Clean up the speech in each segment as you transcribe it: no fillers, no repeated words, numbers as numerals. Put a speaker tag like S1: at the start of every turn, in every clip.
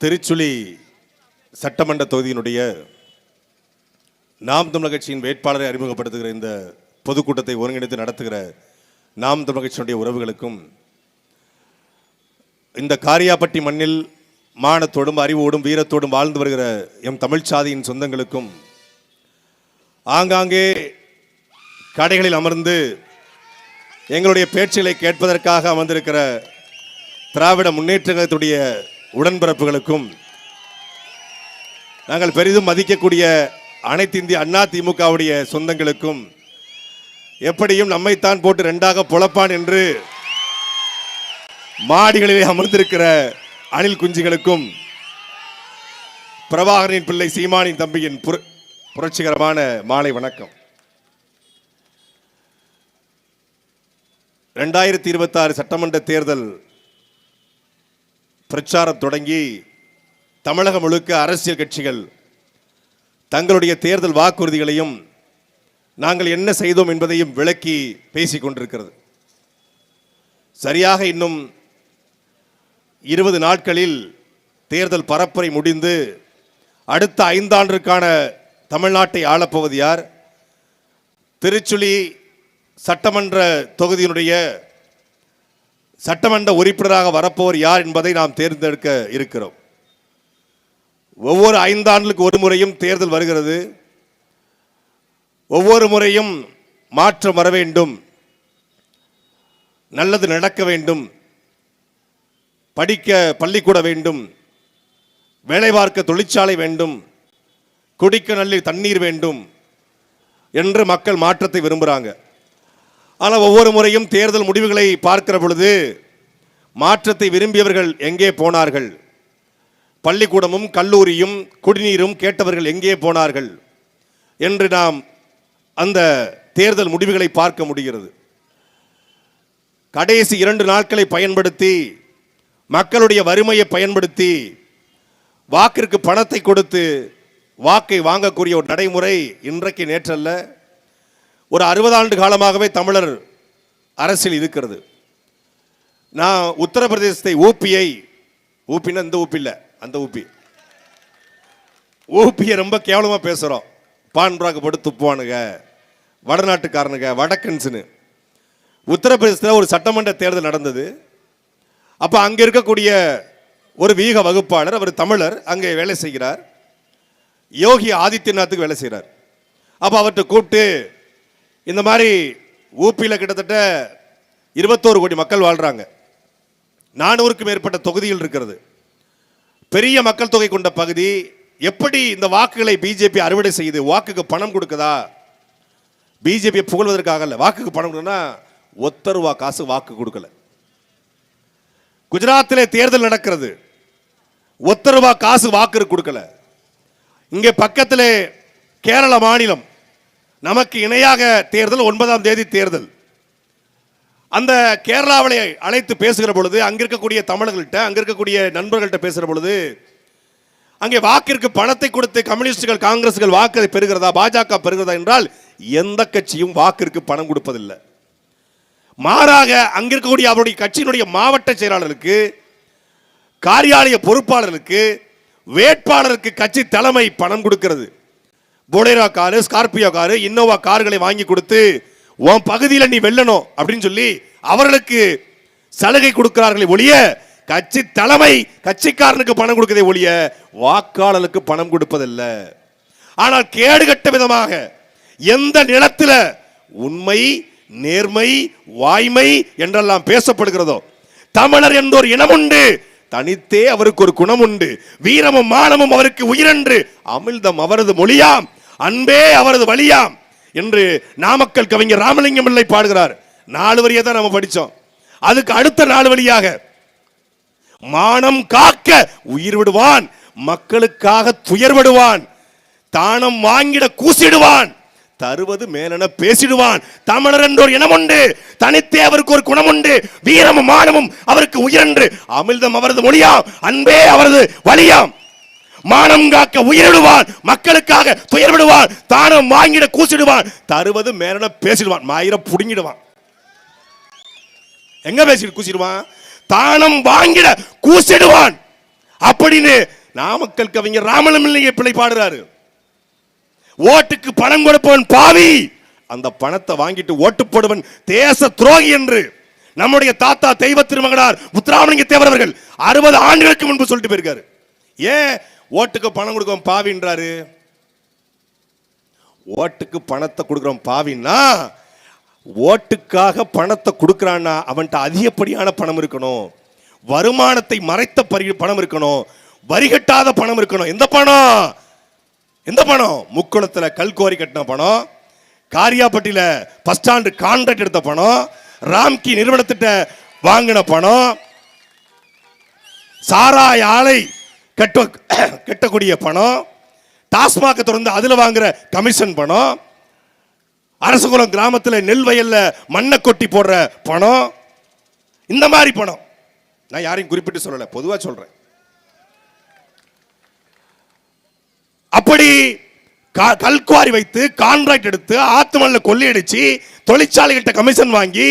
S1: திருச்சுழி சட்டமன்ற தொகுதியினுடைய நாம் தமிழர் கட்சியின் வேட்பாளரை அறிமுகப்படுத்துகிற இந்த பொதுக்கூட்டத்தை ஒருங்கிணைத்து நடத்துகிற நாம் தமிழர் கட்சியினுடைய உறவுகளுக்கும், இந்த காரியாப்பட்டி மண்ணில் மானத்தோடும் அறிவோடும் வீரத்தோடும் வாழ்ந்து வருகிற எம் தமிழ் சாதியின் சொந்தங்களுக்கும், ஆங்காங்கே கடைகளில் அமர்ந்து எங்களுடைய பேச்சுகளை கேட்பதற்காக அமர்ந்திருக்கிற திராவிட முன்னேற்ற கழகத்துடைய உடன்பிறப்புகளுக்கும், நாங்கள் பெரிதும் மதிக்கக்கூடிய அனைத்து இந்திய அண்ணா திமுகவுடைய சொந்தங்களுக்கும், எப்படியும் நம்மைத்தான் போட்டு ரெண்டாக பொழப்பான் என்று மாடிகளிலே அமர்ந்திருக்கிற அணில் குஞ்சுகளுக்கும், பிரபாகரனின் பிள்ளை சீமானின் தம்பியின் புரட்சிகரமான மாலை வணக்கம். 2026 சட்டமன்ற தேர்தல் பிரச்சாரம் தொடங்கி தமிழகம் முழுக்க அரசியல் கட்சிகள் தங்களுடைய தேர்தல் வாக்குறுதிகளையும் நாங்கள் என்ன செய்தோம் என்பதையும் விளக்கி பேசிக் கொண்டிருக்கிறது. சரியாக இன்னும் 20 நாட்களில் தேர்தல் பரப்புரை முடிந்து அடுத்த 5 ஆண்டிற்கான தமிழ்நாட்டை ஆளப்போவது யார், திருச்சுழி சட்டமன்ற தொகுதியினுடைய சட்டமன்ற உறுப்பினராக வரப்போவர் யார் என்பதை நாம் தேர்ந்தெடுக்க இருக்கிறோம். ஒவ்வொரு 5 ஆண்டுகளுக்கு ஒரு முறையும் தேர்தல் வருகிறது. ஒவ்வொரு முறையும் மாற்றம் வர வேண்டும், நல்லது நடக்க வேண்டும், படிக்க பள்ளிக்கூட வேண்டும், வேலை பார்க்க தொழிற்சாலை வேண்டும், குடிக்க நல்ல தண்ணீர் வேண்டும் என்று மக்கள் மாற்றத்தை விரும்புகிறாங்க. ஆனால் ஒவ்வொரு முறையும் தேர்தல் முடிவுகளை பார்க்கிற பொழுது மாற்றத்தை விரும்பியவர்கள் எங்கே போனார்கள், பள்ளிக்கூடமும் கல்லூரியும் குடிநீரும் கேட்டவர்கள் எங்கே போனார்கள் என்று நாம் அந்த தேர்தல் முடிவுகளை பார்க்க முடிகிறது. கடைசி 2 நாட்களை பயன்படுத்தி, மக்களுடைய வறுமையை பயன்படுத்தி, வாக்கிற்கு பணத்தை கொடுத்து வாக்கை வாங்கக்கூடிய ஒரு நடைமுறை இன்றைக்கு நேற்றல்ல, ஒரு 60 ஆண்டு காலமாகவே தமிழர் அரசியல் இருக்கிறது. நான் உத்தரப்பிரதேசத்தை ஊப்பின்னா இந்த ஊப்பி இல்லை, அந்த ஊப்பியை ரொம்ப கேவலமாக பேசுகிறோம். பான்பிராக்கு போட்டு துப்புவானுங்க, வடநாட்டுக்காரனுங்க, வடக்கன்ஸுன்னு. உத்தரப்பிரதேசத்தில் ஒரு சட்டமன்ற தேர்தல் நடந்தது. அப்போ அங்கே இருக்கக்கூடிய ஒரு வீக வகுப்பாளர், அவர் தமிழர், அங்கே வேலை செய்கிறார். யோகி ஆதித்யநாத்துக்கு வேலை செய்கிறார். அப்போ அவர்கிட்ட கூப்பிட்டு, இந்த மாதிரி ஊப்பியில் கிட்டத்தட்ட 21 கோடி மக்கள் வாழ்கிறாங்க, 400க்கும் மேற்பட்ட தொகுதிகள் இருக்கிறது, பெரிய மக்கள் தொகை கொண்ட பகுதி, எப்படி இந்த வாக்குகளை பிஜேபி அறுவடை செய்யுது, வாக்குக்கு பணம் கொடுக்குதா, பிஜேபி புகழ்வதற்காக இல்லை, வாக்குக்கு பணம் கொடுக்கணும்னா ₹1 காசு வாக்கு கொடுக்கல. குஜராத்திலே தேர்தல் நடக்கிறது, ₹1 காசு வாக்கு கொடுக்கல. இங்கே பக்கத்திலே கேரள மாநிலம், நமக்கு இணையாக தேர்தல், 9ஆம் தேதி தேர்தல். அந்த கேரளாவிலே அழைத்து பேசுகிற பொழுது, அங்க இருக்கக்கூடிய தமிழர்கள்ட்ட, அங்க இருக்கக்கூடிய நண்பர்கள்ட்ட பேசுகிற பொழுது, அங்கே வாக்கிற்கு பணத்தை கொடுத்து கம்யூனிஸ்டுகள் காங்கிரஸ்கள் வாக்கு பெறுகிறதா, பாஜக பெறுகிறதா என்றால் எந்த கட்சியும் வாக்கிற்கு பணம் கொடுப்பதில்லை. மாறாக அங்க இருக்கக்கூடிய அவருடைய கட்சியினுடைய மாவட்ட செயலாளருக்கு, காரியாலய பொறுப்பாளருக்கு, வேட்பாளருக்கு கட்சி தலைமை பணம் கொடுக்கிறது. Bolero car, Scorpio car, Innova கார்களை வாங்கி கொடுத்து, உன் பகுதியில் நீ வெல்லணும் அப்படின்னு சொல்லி அவர்களுக்கு சலுகை கொடுக்கிறார்களே ஒழிய, கட்சி தலைமை கட்சிக்காரனுக்கு பணம் கொடுக்கதே ஒழிய வாக்காளருக்கு பணம் கொடுப்பதில்லை. ஆனால் கேடுகட்ட விதமாக எந்த நிலத்தில் உண்மை, நேர்மை, வாய்மை என்றெல்லாம் பேசப்படுகிறதோ, தமிழர் என்ற ஒரு இனம் உண்டு, தனித்தே அவருக்கு ஒரு குணம் உண்டு, வீரமும் மானமும் அவருக்கு உயிரென்று, அமிழ்தம் அவரது மொழியாம், அன்பே அவரது வழியாம் என்று நாமக்கல் கவிஞர் ராமலிங்கம் பிள்ளை பாடுகிறார். 4 வரியை தான் நம்ம படிச்சோம். அதுக்கு அடுத்த 4 வழியாக, மானம் காக்க உயிர் விடுவான், மக்களுக்காக துயர் விடுவான், தானம் வாங்கிட கூசிடுவான், தருவது மேலென பேசிடுவான், தமிழர் என்ற ஒரு இனம் உண்டு, தனித்தே அவருக்கு ஒரு குணம் உண்டு, வீரமும் மானமும் அவருக்கு உயிரென்று, அமிழ்தம் அவரது மொழியாம், அன்பே அவரது வழியாம், மானம் காக்க உயிரிடுவான், மக்களுக்காக துயர் விடுவான், தானம் வாங்கிட கூசிடுவான், தருவது மேலென பேசிடுவான், மாயிர புடுங்கிடுவான். எங்க பேசிட்டு கூசிடுவான், தானம் வாங்கிட கூசிடுவான் அப்படின்னு நாமக்கல் கவிஞர் ராமலிங்க பிள்ளை பாடுறாரு, ஓட்டுக்கு பணம் கொடுப்பவன் பாவி, அந்த பணத்தை வாங்கிட்டு ஓட்டு போடுவன் தேச துரோகி என்று நம்முடைய தாத்தா தெய்வ திருமகனார் முத்துராமலிங்க தேவர் அவர்கள் 60 ஆண்டுகளுக்கு முன்பு சொல்லிட்டு போயிருக்காரு. ஏன் ஓட்டுக்கு பணம் கொடுக்கிறோம் பாவின்றாரு? ஓட்டுக்கு பணத்தை கொடுக்கிறோம் பாவின்னா, ஓட்டுக்காக பணத்தை கொடுக்கிறான்னா அவன்கிட்ட அதிகப்படியான பணம் இருக்கணும், வருமானத்தை மறைத்த பணம் இருக்கணும், வரிகட்டாத பணம் இருக்கணும். எந்த பணம்? எந்த பணம்? முக்குளத்தில் கல்கோரி கட்டின பணம், காரியாப்பட்டியில பஸ் ஸ்டாண்டு கான்ட்ராக்ட் எடுத்த பணம், ராம்கி நிறுவனத்திட்ட வாங்கின பணம், சாராய ஆலை கட்டக்கூடிய பணம், டாஸ்மாக தொடர்ந்து அதுல வாங்குற கமிஷன் பணம், அரசகுலம் கிராமத்தில் நெல் வயல்ல மண்ணை கொட்டி போடுற பணம், இந்த மாதிரி பணம். நான் யாரையும் குறிப்பிட்டு சொல்லல, பொதுவா சொல்றேன். அப்படி கல்குவாரி வைத்து கான்ட்ராக்ட் எடுத்து ஆத்துமல்ல கொள்ளையடிச்சு தொழிற்சாலைகிட்ட கமிஷன் வாங்கி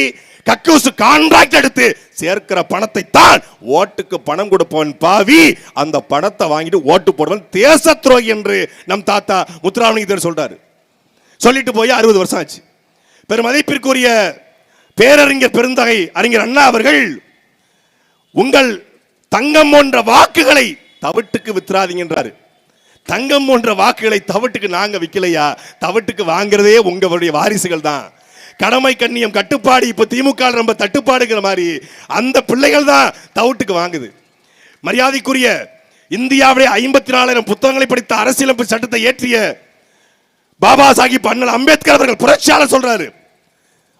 S1: கக்கூசு கான்ட்ராக்ட் எடுத்து சேர்க்கிற பணத்தை தான் ஓட்டுக்கு பணம் கொடுப்பவன் பாவி, அந்த பணத்தை வாங்கிட்டு ஓட்டு போடுவன் தேச துரோகி என்று நம் தாத்தா முத்துராமலிங்க தேவர் சொல்றாரு. சொல்லிட்டு போய் 60 வருஷம் ஆச்சு. பெருமதிப்பிற்குரிய பேரறிஞர் பெருந்தகை அறிஞர் அண்ணா அவர்கள், உங்கள் தங்கம் போன்ற வாக்குகளை தவிட்டுக்கு வித்துறாதீங்கன்றாரு. தங்கம் போன்ற வாக்குகளை தவிட்டுக்கு நாங்க விக்கலையா, தவிட்டுக்கு வாங்குறதே உங்களுடைய வாரிசுகள் தான். கடமை கண்ணியம் கட்டுப்பாடு இப்ப திமுக ரொம்ப தட்டுப்பாடுங்கிற மாதிரி அந்த பிள்ளைகள் தான் தவிட்டுக்கு வாங்குது. மரியாதைக்குரிய இந்தியாவிலே 54,000 புத்தகங்களை படித்த அரசியலமைப்பு சட்டத்தை ஏற்றிய பாபா சாஹிப் அண்ணல் அம்பேத்கர் அவர்கள் புரட்சியாளர் சொல்றாரு,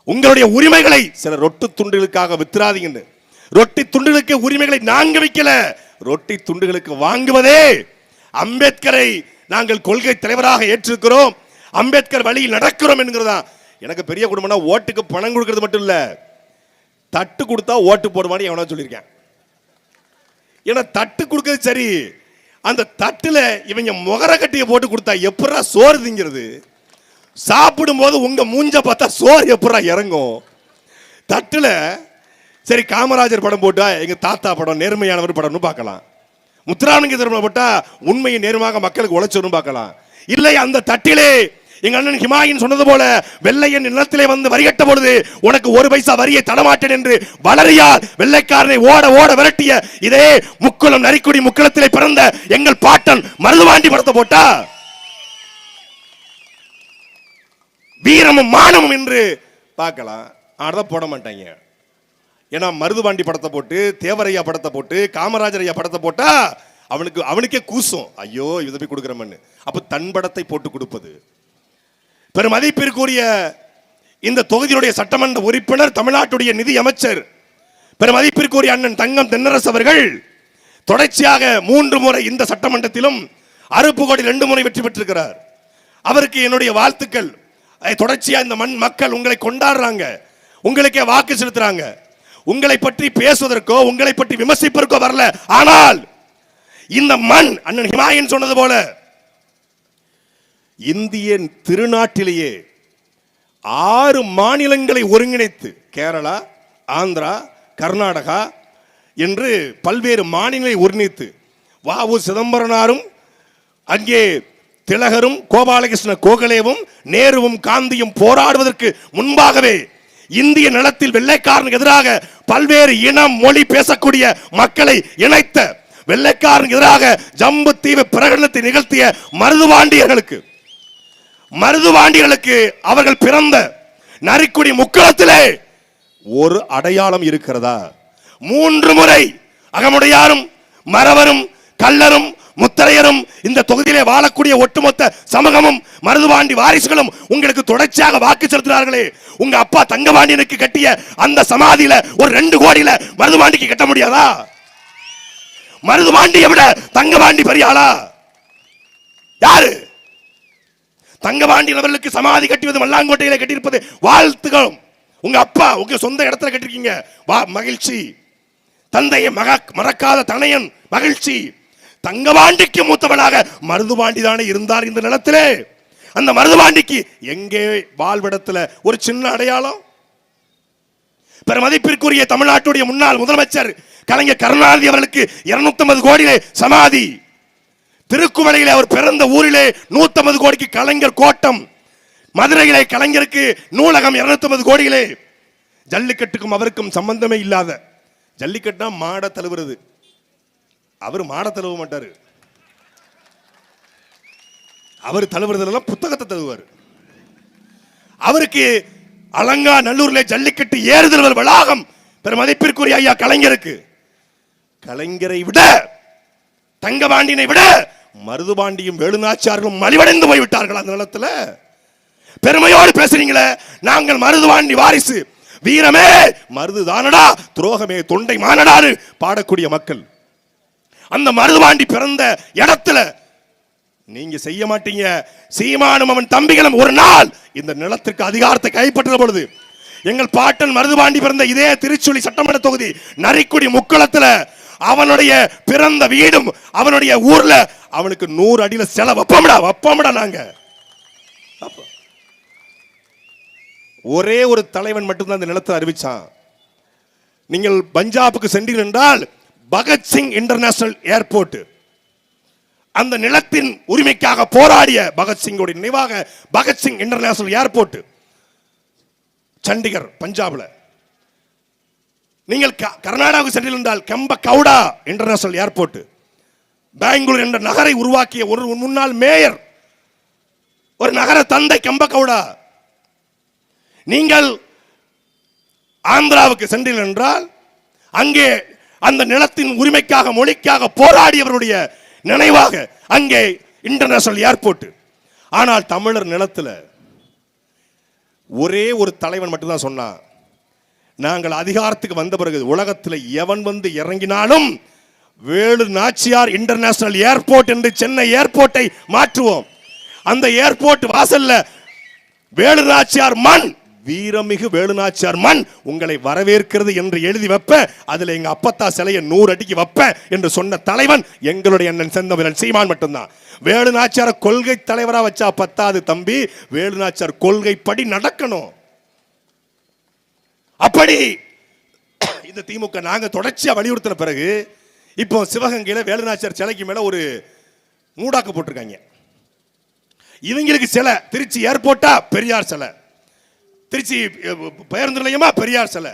S1: உங்களுடைய உரிமைகளை சில ரொட்டு துண்டுகளுக்காக வித்துறாதீங்க. ரொட்டி துண்டுகளுக்கு உரிமைகளை நாங்க வைக்கல, ரொட்டி துண்டுகளுக்கு வாங்குவதே அம்பேத்கரை நாங்கள் கொள்கை தலைவராக ஏற்றிருக்கிறோம், அம்பேத்கர் வழியில் நடக்கிறோம் என்கிறதா. எனக்கு பெரிய குடும்பம்னா ஓட்டுக்கு பணம் கொடுக்கிறது மட்டும் இல்ல, தட்டு கொடுத்தா ஓட்டு போடுவான்னு எவனா சொல்லியிருக்கேன். ஏன்னா தட்டு கொடுக்கிறது சரி, அந்த தட்டுல இவங்க முகர கட்டியை போட்டு கொடுத்தா எப்படா சோறு திங்கிறது? சாப்பிடும் போது உங்க மூஞ்ச பார்த்தா சோறு எப்படா இறங்கும்? தட்டுல சரி காமராஜர் படம் போட்டா எங்க தாத்தா படம் நேர்மையானவர் படம்னு பார்க்கலாம், முத்துராமலிங்க தேவர் போட்டா உண்மையை நேர்மையாக மக்களுக்கு உழைச்சோன்னு பார்க்கலாம். இல்லை அந்த தட்டிலே எங்க அண்ணன் ஹிமாயின் சொன்னது போல வெள்ளையன் நிலத்திலே வந்து வரிகட்ட பொழுது உனக்கு 1 பைசா வரியை தரமாட்டேன் என்று வளரியால் வெள்ளைக்காரனை ஓட ஓட விரட்டிய இதே முக்குளம் நரிக்குடி முக்குளத்திலே பிறந்த எங்கள் பாட்டன் மருதுபாண்டி படத்தை போட்டா வீரமும் மானமும் என்று பார்க்கலாம். ஆனா போட மாட்டாங்க. ஏன்னா மருதுபாண்டி படத்தை போட்டு தேவரையா படத்தை போட்டு காமராஜர் ஐயா படத்தை போட்டா அவனுக்கே கூசும், ஐயோ இதை போய் கொடுக்குறமன்னு. அப்ப தன் படத்தை போட்டு கொடுப்பது. பெருமதிப்பிற்குரிய இந்த தொகுதியுடைய சட்டமன்ற உறுப்பினர், தமிழ்நாட்டுடைய நிதி அமைச்சர், பெருமதிப்பிற்குரிய அண்ணன் தங்கம் தென்னரசு அவர்கள் தொடர்ச்சியாக 3 முறை இந்த சட்டமன்றத்திலும் அருப்புக்கோட்டை 2 முறை வெற்றி பெற்றிருக்கிறார். அவருக்கு என்னுடைய வாழ்த்துக்கள். தொடர்ச்சியா இந்த மண் மக்கள் உங்களை கொண்டாடுறாங்க, உங்களுக்கே வாக்கு செலுத்துறாங்க. உங்களை பற்றி பேசுவதற்கோ உங்களை பற்றி விமர்சிப்பதற்கோ வரல. ஆனால் இந்த மண் அண்ணன் ஹிமாயன் சொன்னது போல இந்திய திருநாட்டிலேயே 6 மாநிலங்களை ஒருங்கிணைத்து கேரளா, ஆந்திரா, கர்நாடகா என்று பல்வேறு மாநிலங்களை ஒருங்கிணைத்து வ.உ. சிதம்பரனாரும் அங்கே திலகரும் கோபாலகிருஷ்ண கோகலேவும் நேருவும் காந்தியும் போராடுவதற்கு முன்பாகவே இந்திய நிலத்தில் வெள்ளைக்காரனுக்கு எதிராக பல்வேறு இனம் மொழி பேசக்கூடிய மக்களை இணைத்த, வெள்ளைக்காரனுக்கு எதிராக ஜம்பு தீவு பிரகடனத்தை நிகழ்த்திய மருதுபாண்டிகளுக்கு அவர்கள் பிறந்த நரிக்குடி முக்குளத்திலே ஒரு அடையாளம் இருக்கிறதா? 3 முறை அகமுடையாரும் மறவரும் கள்ளரும் முத்தரையரும் இந்த தொகுதியிலே வாழக்கூடிய ஒட்டுமொத்த சமூகமும் மருதுபாண்டி வாரிசுகளும் உங்களுக்கு தொடர்ச்சியாக வாக்கு செலுத்தினார்களே. உங்க அப்பா தங்கபாண்டியனுக்கு கட்டிய அந்த சமாதியில ஒரு 2 கோடியில மருதுபாண்டிக்கு கட்ட முடியாதா? மருதுபாண்டியை விட தங்கபாண்டி பெரிய ஆளா? யாரு? தங்கபாண்டி அவர்களுக்கு சமாதி கட்டுவது மல்லாங்கோட்டையில கட்டியிருப்பது வாழ்த்துக்கள். உங்க அப்பா உங்க சொந்த இடத்துல கட்டிருக்கீங்க, மகிழ்ச்சி. தந்தையை மறக்காத தனையன் மகிழ்ச்சி. தங்கபாண்டிக்கு மூத்தவனாக மருதுபாண்டி தானே இருந்தார் இந்த நிலத்திலே. அந்த மருதுபாண்டிக்கு எங்கே வாழ்விடத்துல ஒரு சின்ன அடையாளம்? பெருமதிப்பிற்குரிய தமிழ்நாட்டுடைய முன்னாள் முதலமைச்சர் கலைஞர் கருணாநிதி அவர்களுக்கு 250 கோடியிலே சமாதி. திருக்குவளையிலே அவர் பிறந்த ஊரிலே 150 கோடிக்கு கலைஞர் கோட்டம், மதுரையிலே கலைஞருக்கு நூலகம் 250 கோடிகளே. ஜல்லிக்கட்டுக்கும் அவருக்கும் சம்பந்தமே இல்லாத, ஜல்லிக்கட்டுனா மாட தழுவுறது, அவர் மாட தழுவ மாட்டாரு, அவர் தழுவுறதெல்லாம் புத்தகத்தை தழுவார். அவருக்கு அலங்கா நல்லூர்ல ஜல்லிக்கட்டு ஏறுதல் வளாகம் பெரும் மதிப்பிற்குரிய ஐயா கலைஞருக்கு. கலைஞரை விட, தங்கபாண்டியனை விட மருதுபாண்டியும் வேலுநாச்சியார்களும் மலிவடைந்து போய்விட்டார்கள் அந்த நிலத்துல. பெருமையோடு பேசுறீங்களே, நாங்கள் மருதுபாண்டி வாரிசு, வீரமே மருதுதானடா, துரோகமே தொண்டை மானடாறு பாடக்கூடிய மக்கள். அந்த மருதுபாண்டி பிறந்த இடத்துல நீங்க செய்ய மாட்டீங்க. சீமானும் அவன் தம்பிகளும் ஒரு நாள் இந்த நிலத்திற்கு அதிகாரத்தை கைப்பற்ற பொழுது, எங்கள் பாட்டன் மருதுபாண்டி பிறந்த இதே திருச்சுழி சட்டமன்ற தொகுதி நரிக்குடி முக்குளத்துல அவனுடைய பிறந்த வீடும் அவனுடைய ஊர்ல அவனுக்கு 100 அடியில செல வப்போம்டா நாங்க. ஒரே ஒரு தலைவன் மட்டும்தான் அந்த நிலத்தை அறிவிச்சான். நீங்கள் பஞ்சாபுக்கு சென்றீர்கள் என்றால் பகத்சிங் இன்டர்நேஷனல் ஏர்போர்ட், அந்த நிலத்தின் உரிமைக்காக போராடிய பகத்சிங்கோட நினைவாக பகத்சிங் இன்டர்நேஷனல் ஏர்போர்ட் சண்டிகர் பஞ்சாப்ல. நீங்கள் கர்நாடகாவுக்கு சென்றிருந்தால் கெம்ப கவுடா இன்டர்நேஷனல் ஏர்போர்ட், பெங்களூர் என்ற நகரை உருவாக்கிய ஒரு முன்னாள் மேயர், ஒரு நகர தந்தை கெம்ப கவுடா. நீங்கள் ஆந்திராவுக்கு சென்றீர்கள் என்றால் அங்கே அந்த நிலத்தின் உரிமைக்காக மொழிக்காக போராடியவருடைய நினைவாக அங்கே இன்டர்நேஷனல் ஏர்போர்ட். ஆனால் தமிழர் நிலத்தில் ஒரே ஒரு தலைவன் மட்டும்தான் சொன்னான், நாங்கள் அதிகாரத்துக்கு வந்த பிறகு உலகத்தில் எவன் வந்து இறங்கினாலும் வேலு நாச்சியார் இன்டர்நேஷனல் ஏர்போர்ட் என்று சென்னை ஏர்போர்ட்டை மாற்றுவோம். அந்த ஏர்போர்ட் வாசல்ல வேலு நாச்சியார் மண், வீரமிகு வேலுநாச்சியார் மண் உங்களை வரவேற்கிறது என்று எழுதி வைப்ப, அதுல எங்க அப்பத்தா சிலையை 100 அடிக்கு வைப்ப என்று சொன்ன தலைவன் எங்களுடைய அண்ணன் செந்தமிழன் சீமான் மட்டும்தான். வேலுநாச்சியார கொள்கை தலைவரா வச்சா பத்தாது தம்பி, வேலுநாச்சியார் கொள்கைப்படி நடக்கணும். அப்படி இந்த திமுக நாங்க தொடர்ச்சியா வலியுறுத்தின பிறகு இப்போ சிவகங்கையில வேலுநாச்சியார் சிலைக்கு மேல ஒரு மூடாக்கு போட்டிருக்காங்க. இவங்களுக்கு சிலை திருச்சி ஏர்போர்ட்டா பெரியார் சிலை, திருச்சி பேருந்து நிலையமா பெரியார் சிலை,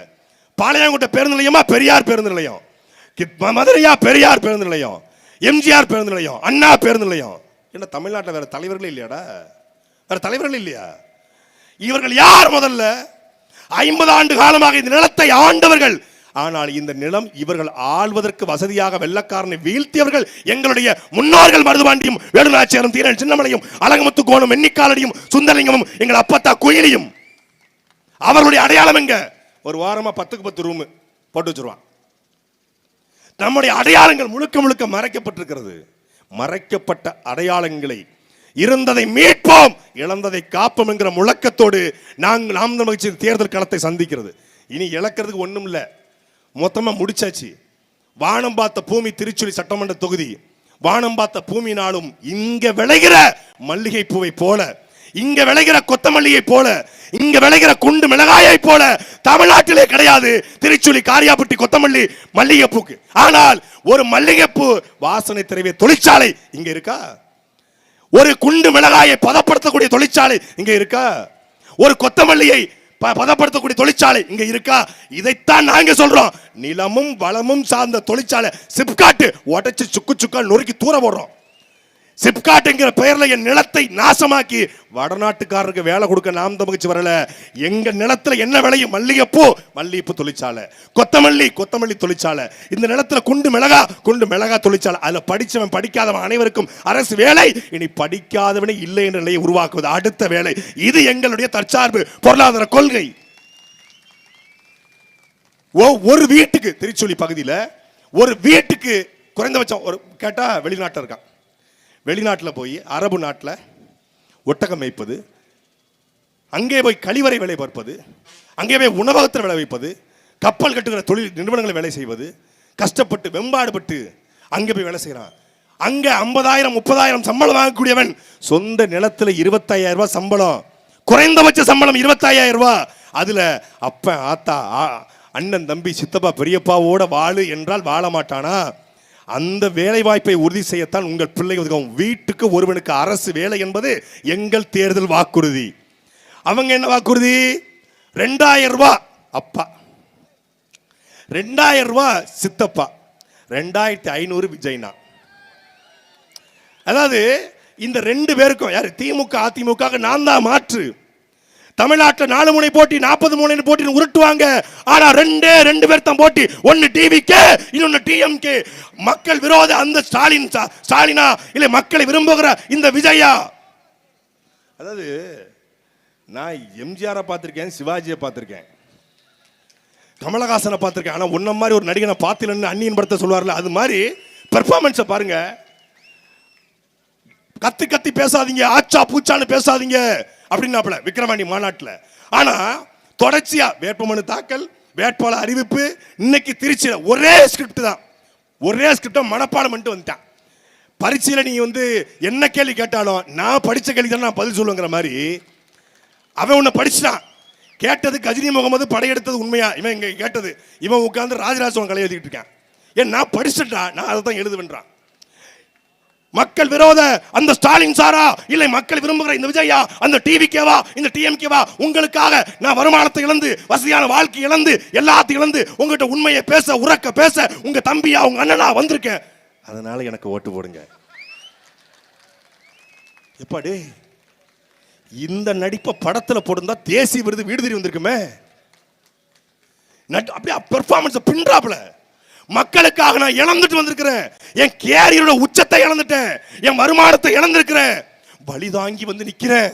S1: பாளையங்கோட்டை பேருந்து நிலையமா பெரியார் பேருந்து நிலையம், மதுரையா பெரியார் பேருந்து நிலையம், எம்ஜிஆர் பேருந்து நிலையம், அண்ணா பேருந்து நிலையம். என்ன தமிழ்நாட்டில் வேற தலைவர்களே இல்லையாடா? வேற தலைவர்கள் இல்லையா? இவர்கள் யார்? முதல்ல 50 ஆண்டு காலமாக இந்த நிலத்தை ஆண்டவர்கள். ஆனால் இந்த நிலம் இவர்கள் ஆள்வதற்கு வசதியாக வெள்ளக்காரனை வீழ்த்தியவர்கள் எங்களுடைய முன்னோர்கள். மருதுபாண்டியும் வேலுநாச்சியாரும் தீரன் சின்னமலையும் அழகமுத்து கோணும் எண்ணிக்காலடியும் சுந்தரலிங்கமும் எங்கள் அப்பத்தா குயிலியும். அவர்களுடைய அடையாளம் எங்க? ஒரு வாரமா 10க்கு 10 ரூம் போட்டு வச்சிருவான். நம்முடைய அடையாளங்கள் முழுக்க முழுக்க மறைக்கப்பட்டிருக்கிறது. மறைக்கப்பட்ட அடையாளங்களை இருந்ததை மீட்போம், இழந்ததை காப்போம் என்கிற முழக்கத்தோடு நாம் மகிழ்ச்சி தேர்தல் களத்தை சந்திக்கிறது. இனி இழக்கிறதுக்கு ஒண்ணும் இல்ல, மொத்தமா முடிச்சாச்சு. வானம் பார்த்த பூமி திருச்சுழி சட்டமன்ற தொகுதி. வானம் பார்த்த பூமினாலும் இங்க விளைகிற மல்லிகை பூவை போல, இங்க விளைகிற கொத்தமல்லியை போல, இங்க விளைகிற குண்டு மிளகாயை போல தமிழ்நாட்டிலே கிடையாது திருச்சுழி காரியாபட்டி கொத்தமல்லி மல்லிகைப்பூக்கு. ஆனால் ஒரு மல்லிகைப்பூ வாசனை திரவிய தொழிற்சாலை இங்க இருக்கா? ஒரு குண்டு மிளகாயை பதப்படுத்தக்கூடிய தொழிற்சாலை இங்க இருக்கா? ஒரு கொத்தமல்லியை பதப்படுத்தக்கூடிய தொழிற்சாலை இங்க இருக்கா? இதைத்தான் நாங்க சொல்றோம். நிலமும் வளமும் சார்ந்த தொழிற்சாலை சிப்காட் உடைச்சு சுக்கு சுக்கா நொறுக்கி தூர போடுறோம். சிப்காட் என்கிற பெயர்ல என் நிலத்தை நாசமாக்கி வடநாட்டுக்காரருக்கு வேலை கொடுக்க நாம் தமகிச்சு வரல. எங்க நிலத்துல என்ன விளையும்? மல்லிகைப்பூ, மல்லிகைப்பூ தொழிற்சாலை, கொத்தமல்லி தொழிற்சாலை. இந்த நிலத்துல குண்டு மிளகா தொழிற்சாலை. அதுல படிச்சவன் படிக்காதவன் அனைவருக்கும் அரசு வேலை. இனி படிக்காதவனே இல்லை என்ற நிலையை உருவாக்குவது அடுத்த வேலை. இது எங்களுடைய தற்சார்பு பொருளாதார கொள்கை. ஒரு வீட்டுக்கு திருச்சுழி பகுதியில் ஒரு வீட்டுக்கு குறைந்தபட்சம் ஒரு கேட்டா வெளிநாட்டில் இருக்கான். வெளிநாட்டில் போய் அரபு நாட்டில் ஒட்டகம் வைப்பது, அங்கே போய் கழிவறை வேலை பார்ப்பது, அங்கே போய் உணவகத்தில் வேலை வைப்பது, கப்பல் கட்டுகிற தொழில் நிறுவனங்களை வேலை செய்வது, கஷ்டப்பட்டு வெம்பாடுபட்டு அங்கே போய் வேலை செய்கிறான். அங்கே 50,000 30,000 சம்பளம் வாங்கக்கூடியவன் சொந்த நிலத்தில் 25,000 ரூபாய் சம்பளம், குறைந்தபட்ச சம்பளம் 25,000 ரூபாய். அதுல அப்ப ஆத்தா அண்ணன் தம்பி சித்தப்பா பெரியப்பாவோட வாழு என்றால் வாழ மாட்டானா? அந்த வேலை வாய்ப்பை உறுதி செய்யத்தான் உங்கள் பிள்ளைகள் வீட்டுக்கு ஒருவனுக்கு அரசு வேலை என்பது எங்கள் தேர்தல் வாக்குறுதி. அவங்க என்ன வாக்குறுதி? 2000 ரூபாய் அப்பா, 2000 ரூபாய் சித்தப்பா, 2500 விஜய்னா. அதாவது இந்த 2 பேருக்கும் யாரு? திமுக அதிமுக நான் தான் மாற்று. தமிழ்நாட்டில் 4 முனை போட்டி 40 முனை போட்டி உருட்டுவாங்க. ஆனா 2 பேர் தான் போட்டி. ஒன்னு டிவிகே, இன்னொன்னு டிஎம்கே. மக்கள் விரோத அந்த ஸ்டாலினா இல்ல மக்களை விரும்புகிற இந்த விஜயா? அதாவது நான் எம்ஜிஆரை பார்த்திருக்கேன், சிவாஜியை பார்த்திருக்கேன், கமலஹாசனை பார்த்திருக்கேன். ஆனா உன்ன மாதிரி ஒரு நடிகனை பார்த்திலன்னு அந்நியன் படத்தை சொல்வார்ல, அது மாதிரி பெர்ஃபார்மன்ஸை பாருங்க. கத்தி கத்தி பேசாதீங்க, ஆச்சா பூச்சான்னு பேசாதீங்க அப்படின்னாப்ல விக்கிரவாண்டி மாநாட்டில். ஆனா தொடர்ச்சியா வேட்புமனு தாக்கல், வேட்பாளர் அறிவிப்பு, இன்னைக்கு திருச்சியில ஒரே ஸ்கிரிப்ட் தான், ஒரே ஸ்கிரிப்ட மனப்பாடம் பண்ணிட்டு வந்துட்டான். பரீட்சையில் நீ என்ன கேள்வி கேட்டாலும் நான் படிச்ச கேள்வி தான் நான் பதில் சொல்லுங்கிற மாதிரி அவன் உன்னை படிச்சுட்டான். கேட்டது கஜினி முகமது படையெடுத்தது உண்மையா? இவன் இங்க கேட்டது, இவன் உட்கார்ந்து ராஜராஜன் கலை எழுதிட்டு இருக்கான். ஏன் நான் படிச்சுட்டா, நான் அதை தான் எழுதுவேன்றான். மக்கள் விரோத அந்த ஸ்டாலின் சாரா இல்லை மக்கள் விரும்புகிற இந்த விஜயா அந்த டிவிகேவா இந்த டிஎம்கேவா? உங்களுக்காக நான் வருமானத்தை இழந்து, வசதியான வாழ்க்கை இழந்து, எல்லாத்தையும் இழந்து உங்ககிட்ட உண்மையை பேச, உறக்க பேச உங்க தம்பியா உங்க அண்ணனா வந்திருக்கேன். அதனால எனக்கு ஓட்டு போடுங்க. எப்பாடி இந்த நடிப்பை படத்துல போடுந்தா தேசிய விருது வீடு தேடி வந்திருக்குமே. அப்படியே பெர்ஃபார்மன்ஸ் பின்றாப்ல. மக்களுக்காக நான் இழந்துட்டு வந்திருக்கிறேன். என் கேரியரோட உச்சத்தை இழந்துட்டேன், என் வருமானத்தை இழந்திருக்கிறேன், பலி தாங்கி வந்து நிக்கிறேன்.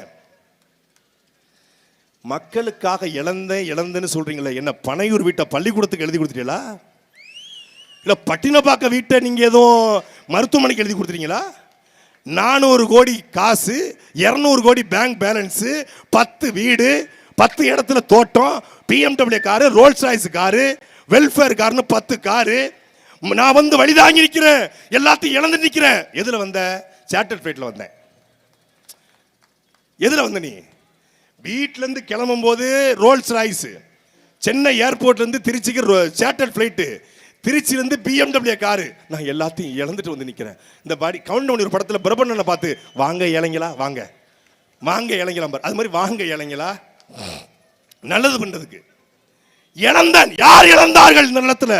S1: மக்களுக்காக இழந்தேன்னு சொல்றீங்களே, என்ன பனையூர் வீட்டை பள்ளிக்கூடத்துக்கு எழுதி கொடுத்துட்டீங்களா? இல்ல பட்டினப்பாக்க வீட்டை நீங்க ஏதோ மருத்துவமனைக்கு எழுதி கொடுத்துட்டீங்களா? 400 கோடி காசு, 200 கோடி பேங்க் பேலன்ஸ், 10 வீடு, 10 இடத்துல தோட்டம், BMW car, Rolls Royce car, Vellfire கார்னு 10 காரு. நான் வந்து வழிதாங்கி நிற்கிறேன், எல்லாத்தையும் இழந்து நிற்கிறேன். எதுல வந்த? சார்ட்டர் ஃபிளைட்ல வந்தேன். எதுல வந்த நீ? வீட்ல இருந்து கிளம்பும் போது ரோல்ஸ் ராய்ஸ், சென்னை ஏர்போர்ட்ல இருந்து திருச்சிக்கு சார்ட்டர் ஃபிளைட், திருச்சியில இருந்து BMW காரு. நான் எல்லாத்தையும் இழந்துட்டு வந்து நிற்கிறேன். இந்த பாடி கவுண்ட் பண்ணி ஒரு படத்துல பிரபண்ணனை பார்த்து வாங்க இளைஞலா, வாங்க வாங்க இளைஞலா, அது மாதிரி வாங்க இளைஞலா, நல்லது பண்றதுக்கு இழந்தான். யார் இழந்தார்கள் இந்த நிலத்துல?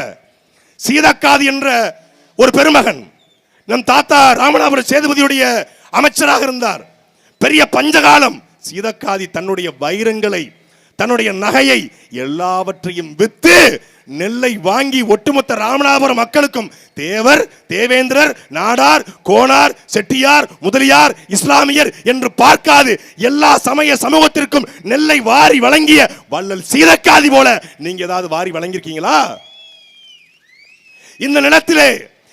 S1: சீதக்காதி என்ற ஒரு பெருமகன், நம் தாத்தா ராமநாதபுரம் சேதுபதியுடைய அமைச்சராக இருந்தார். பெரிய பஞ்சகாலம். சீதக்காதி தன்னுடைய வைரங்களை, தன்னுடைய நகையை எல்லாவற்றையும் வித்து நெல்லை வாங்கி ஒட்டுமொத்த ராமநாதபுரம் மக்களுக்கும் தேவர், தேவேந்திரர், நாடார், கோனார், செட்டியார், முதலியார், இஸ்லாமியர் என்று பார்க்காது எல்லா சமய சமூகத்திற்கும் நெல்லை வாரி வழங்கிய வள்ளல் சீதக்காதி போல நீங்க ஏதாவது வாரி வழங்கியிருக்கீங்களா? இந்த நிலத்திலே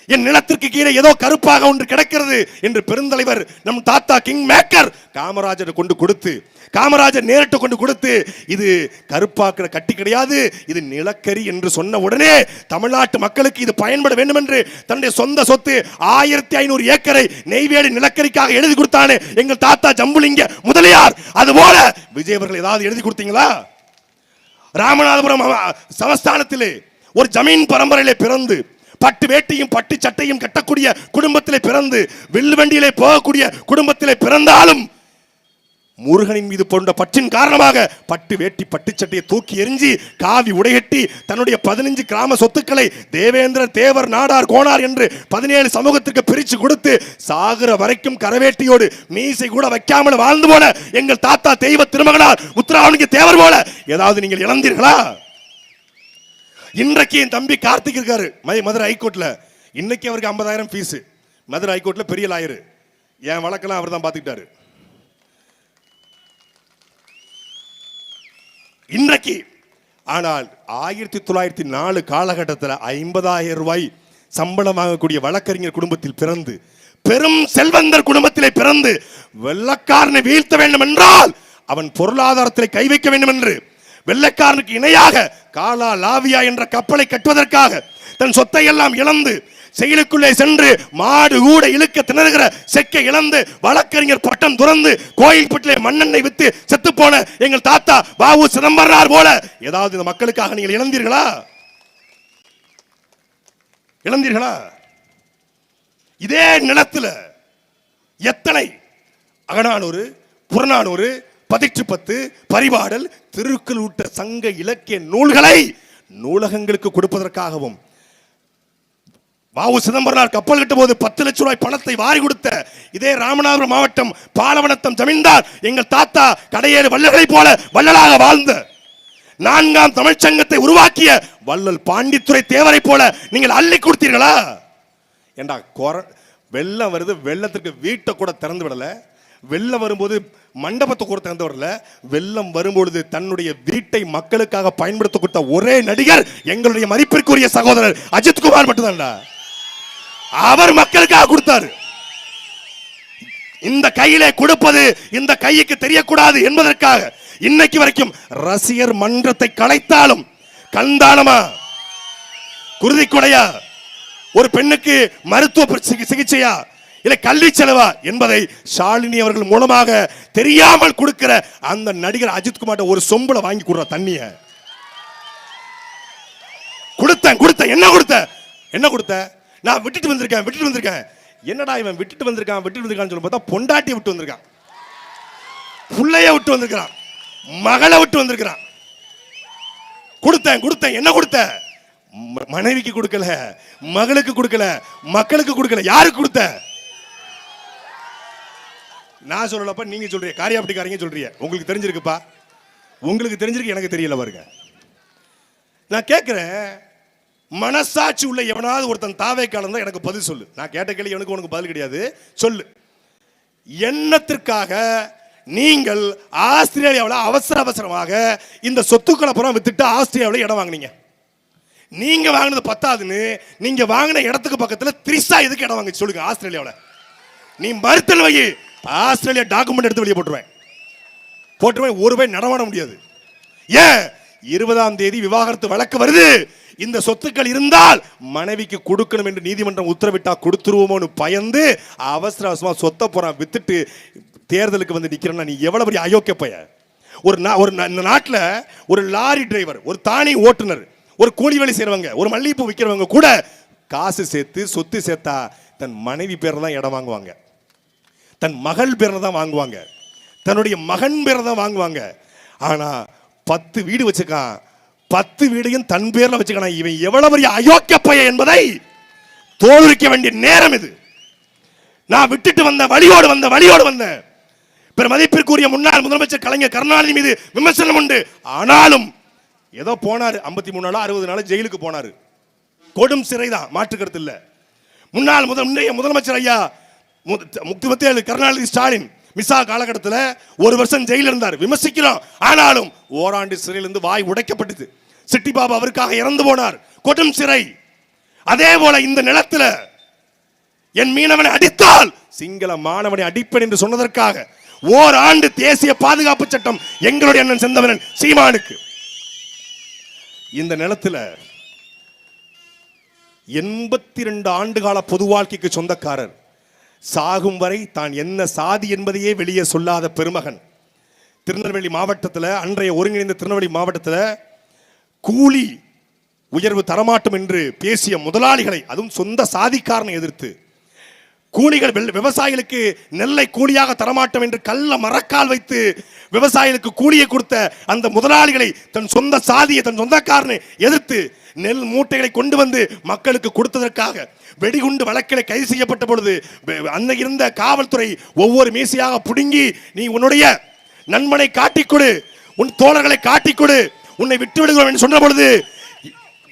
S1: என் நிலத்திற்கு கீழே ஏதோ கருப்பாக ஒன்று கிடக்கிறது என்று பெருந்தலைவர் நம் தாத்தா கிங் மேக்கர் காமராஜர் கொண்டு கொடுத்து, காமராஜர் நேரிட்டு கொண்டு கொடுத்து, இது கருப்பாக்கிற கட்டி கிடையாது, இது நிலக்கரி என்று சொன்ன உடனே தமிழ்நாட்டு மக்களுக்கு இது பயன்பட வேண்டும் என்று தன்னுடைய சொந்த சொத்து 1500 ஏக்கரை நெய்வேலி நிலக்கரிக்காக எழுதி கொடுத்தானே எங்கள் தாத்தா ஜம்புலிங்க முதலியார். அதுபோல விஜய் அவர்கள் ஏதாவது எழுதி கொடுத்தீங்களா? ராமநாதபுரம் சமஸ்தானத்திலே ஒரு ஜமீன் பரம்பரையிலே பிறந்து, பட்டு வேட்டியும் பட்டு சட்டையும் கட்டக்கூடிய குடும்பத்திலே பிறந்து, வில்லுவண்டியிலே போகக்கூடிய குடும்பத்திலே பிறந்தாலும் முருகனின் மீது கொண்ட பற்றின் காரணமாக பட்டு வேட்டி பட்டு சட்டையை தூக்கி எறிஞ்சி காவி உடையட்டி தன்னுடைய 15 கிராம சொத்துக்களை தேவேந்திரர், தேவர், நாடார், கோனார் என்று 17 சமூகத்திற்கு பிரித்து கொடுத்து சாகுற வரைக்கும் கரவேட்டியோடு மீசை கூட வைக்காமல் வாழ்ந்து போல எங்கள் தாத்தா தெய்வ திருமகனார் உத்தராவணிக்கு தேவர் போல ஏதாவது நீங்கள் இழந்தீர்களா? இன்றைக்கு என் தம்பி கார்த்திக் இருக்காரு மதுரை ஹைகோர்ட்ல. இன்னைக்கு அவருக்கு 50,000 ஃபீஸ். மதுரை ஹைகோர்ட்ல பெரிய லாயர். என் வழக்கெல்லாம் அவர் தான் பார்த்துக்கிட்டாரு. இன்றைக்கு ஆனால் 1904 காலகட்டத்தில் 50,000 ரூபாய் சம்பளம் வாங்கக்கூடிய வழக்கறிஞர் குடும்பத்தில் பிறந்து, பெரும் செல்வந்தர் குடும்பத்திலே பிறந்து வெள்ளக்காரனை வீழ்த்த வேண்டும் என்றால் அவன் பொருளாதாரத்தில் கை வைக்க வேண்டும் என்று வெள்ளைக்காரனுக்கு இணையாக காலா லாவியா என்ற கப்பலை கட்டுவதற்காக தன் சொத்தை எல்லாம் இழந்து செயலுக்குள்ளே சென்று மாடு கூட இழுக்க திணறுகிற செக்கை இழந்து வழக்கறிஞர் பட்டம் துறந்து கோயில்பட்டிலே மண்ணெண்ணெய் வித்து செத்து போன எங்கள் தாத்தா வாவு சிதம்பரனார் போல ஏதாவது இந்த மக்களுக்காக நீங்கள் இழந்தீர்களா? இழந்தீர்களா? இதே நிலத்துல எத்தனை அகநானூறு, புறநானூறு, 10 பரிபாடல், திருக்குறள் உட்ட சங்க இலக்கிய நூல்களை நூலகங்களுக்கு கொடுப்பதற்காகவும் வாவு சிதம்பரனார் கப்பல் கட்டும் போது 10 லட்சம் ரூபாய் பணத்தை வாரி கொடுத்த இதே ராமநாதபுரம் மாவட்டம் பாலவனத்தம் ஜமீன்தார் எங்கள் தாத்தா கடையேறு வள்ளல்களை போல வள்ளலாக வாழ்ந்த 4ஆம் தமிழ்ச்சங்கத்தை உருவாக்கிய வள்ளல் பாண்டித்துரை தேவரை போல நீங்கள் அள்ளி கொடுத்தீர்களா? ஏண்டா வெள்ளம் வருது, வெள்ளத்துக்கு வீட்டை கூட திறந்து விடல. வெள்ளம் வரும்போது மண்டபத்தை கூட திறந்து விடல. வெள்ளம் வரும்பொழுது தன்னுடைய வீட்டை மக்களுக்காக பயன்படுத்த கொடுத்த ஒரே நடிகர் எங்களுடைய மதிப்பிற்குரிய சகோதரர் அஜித்குமார் மட்டும்தான்டா. அவர் மக்களுக்காக கொடுத்தாரு. இந்த கையிலே கொடுப்பது இந்த கைக்கு தெரியக்கூடாது என்பதற்காக இன்னைக்கு வரைக்கும் ரசிகர் மன்றத்தை கலைத்தாலும் கந்தானமா, குருதி கொடையா, ஒரு பெண்ணுக்கு மருத்துவ சிகிச்சையா, இல்ல கல்வி செலவா என்பதை ஷாலினி அவர்கள் மூலமாக தெரியாமல் கொடுக்கிற அந்த நடிகர் அஜித்குமார் ஒரு சொம்புல வாங்கி கொடுற தண்ணிய கொடுத்த என்ன கொடுத்த நான் விட்டுட்டு வந்திருக்கேன். என்னடா இவன் விட்டுட்டு வந்திருக்கான்னு சொல்லி பார்த்தா பொண்டாட்டியை விட்டு வந்திருக்கான், புள்ளைய விட்டு வந்திருக்கான், மகளை விட்டு வந்திருக்கான். கொடுத்தேன் என்ன கொடுத்த? மனைவிக்கு கொடுக்கல, மகளுக்கு கொடுக்கல, மக்களுக்கு கொடுக்கல. யாருக்கு கொடுத்த? நான் சொல்லலப்பா, நீங்க சொல்றீங்க, காரியாப்பட்டிக்காரங்க சொல்றீங்க. உங்களுக்கு தெரிஞ்சிருக்குப்பா, உங்களுக்கு தெரிஞ்சிருக்கு, எனக்கு தெரியல பாருங்க. நான் கேட்கிறேன், மனசாட்சி உள்ள எவனாவது ஒருத்தன் தாவே காலம் தான் எனக்கு பதில் சொல்லு. நான் கேட்ட கேள்வி எனக்கு உனக்கு பதில் கிடையாது, சொல்லு. எண்ணத்திற்காக நீங்கள் ஆஸ்திரேலியாவில் அவசரமாக இந்த சொத்துக்களை புறம் வித்துட்டு ஆஸ்திரேலியாவில் இடம் வாங்கினீங்க. நீங்க வாங்கினது பத்தாதுன்னு நீங்க வாங்கின இடத்துக்கு பக்கத்தில் திரிசா எதுக்கு இடம் வாங்க சொல்லுங்க? ஆஸ்திரேலியாவில் நீ மறுத்தல் வை, ஆஸ்திரேலியா டாக்குமெண்ட் எடுத்து வெளியே போட்டுருவேன். ஒரு ரூபாய் நடமாட முடியாது. ஏன்? 20ஆம் தேதி விவாகரத்து வழக்கு வருது. இந்த சொத்துக்கள் இருந்தால் மனைவிக்கு கொடுக்கணும் என்று நீதிமன்றம் உத்தரவிட்டா கொடுத்துருவோமோன்னு பயந்து அவசரமா சொத்தை புறம் வித்துட்டு தேர்தலுக்கு வந்து நிக்கிறேன்னா நீ எவ்வளவு பெரிய அயோக்கிய பைய? ஒரு நாட்டில் ஒரு லாரி டிரைவர், ஒரு தானி ஓட்டுநர், ஒரு கூலி வேலை செய்யறவங்க, ஒரு மல்லிகைப்பூ விற்கிறவங்க கூட காசு சேர்த்து சொத்து சேர்த்தா தன் மனைவி பேர்ல தான் இடம் வாங்குவாங்க, தன் மகள் பேர்ல தான் வாங்குவாங்க, தன்னுடைய மகன் பேர்ல தான் வாங்குவாங்க. ஆனா 10 வீடு வச்சுக்கான், 10 வீடையும் தன் பேர்ல வச்சுக்கான். இவன் எவ்வளவு பெரிய அயோக்கிய பைய என்பதை தோலுரிக்க வேண்டிய நேரம் இது. நான் விட்டுட்டு வந்த வழியோடு வந்த மதிப்பிற்குரிய முன்னாள் முதலமைச்சர் கலைஞர் கருணாநிதி மீது விமர்சனம் உண்டு. ஆனாலும் ஏதோ போனாரு, 53 நாள் 60 நாள் ஜெயிலுக்கு போனாரு. கொடும் சிறை தான், மாற்று கருத்து இல்ல. முன்னாள் முதலமைச்சர் ஐயா முக்திமத்திய கருணாநிதி ஸ்டாலின் மிசா காலகட்டத்தில் 1 வருஷம் ஜெயில இருந்தார், விமர்சிக்கிறோம். ஆனாலும் ஓராண்டு சிறையிலிருந்து வாய் உடைக்கப்பட்டது. சிட்டி பாபா அவருக்காக இறந்து போனார், கொடும் சிறை. அதே போல இந்த நிலத்தில் என் மீனவனை அடித்தால் சிங்கள மாணவனை அடிப்பேன் என்று சொன்னதற்காக ஓராண்டு தேசிய பாதுகாப்பு சட்டம் எங்களுடைய அண்ணன் செந்தமனன் சீமானுக்கு. இந்த நிலத்தில் 82 ஆண்டுகால பொது வாழ்க்கைக்கு சொந்தக்காரர், சாகும் வரை தான் என்ன சாதி என்பதையே வெளியே சொல்லாத பெருமகன். திருநெல்வேலி மாவட்டத்தில், அன்றைய ஒருங்கிணைந்த திருநெல்வேலி மாவட்டத்தில் கூலி உயர்வு தரமாட்டோம் என்று பேசிய முதலாளிகளை, அதுவும் சொந்த சாதிக்காரனை எதிர்த்து, கூலிகள் விவசாயிகளுக்கு நெல்லை கூலியாக தரமாட்டோம் என்று கள்ள மரக்கால் வைத்து விவசாயிகளுக்கு கூலியை கொடுத்த அந்த முதலாளிகளை தன் சொந்த சாதியை, தன் சொந்தக்காரனை எதிர்த்து நெல் மூட்டைகளை கொண்டு வந்து மக்களுக்கு கொடுத்ததற்காக வெடிகுண்டு வழக்கில் கைது செய்யப்பட்ட பொழுது அன்னைக்கு இருந்த காவல்துறை ஒவ்வொரு மீசையாக புடுங்கி, நீ உன்னுடைய நண்பனை காட்டிக்கொடு, உன் தோழர்களை காட்டிக்கொடு, உன்னை விட்டு விடுகிறோம் என்று சொன்ன பொழுது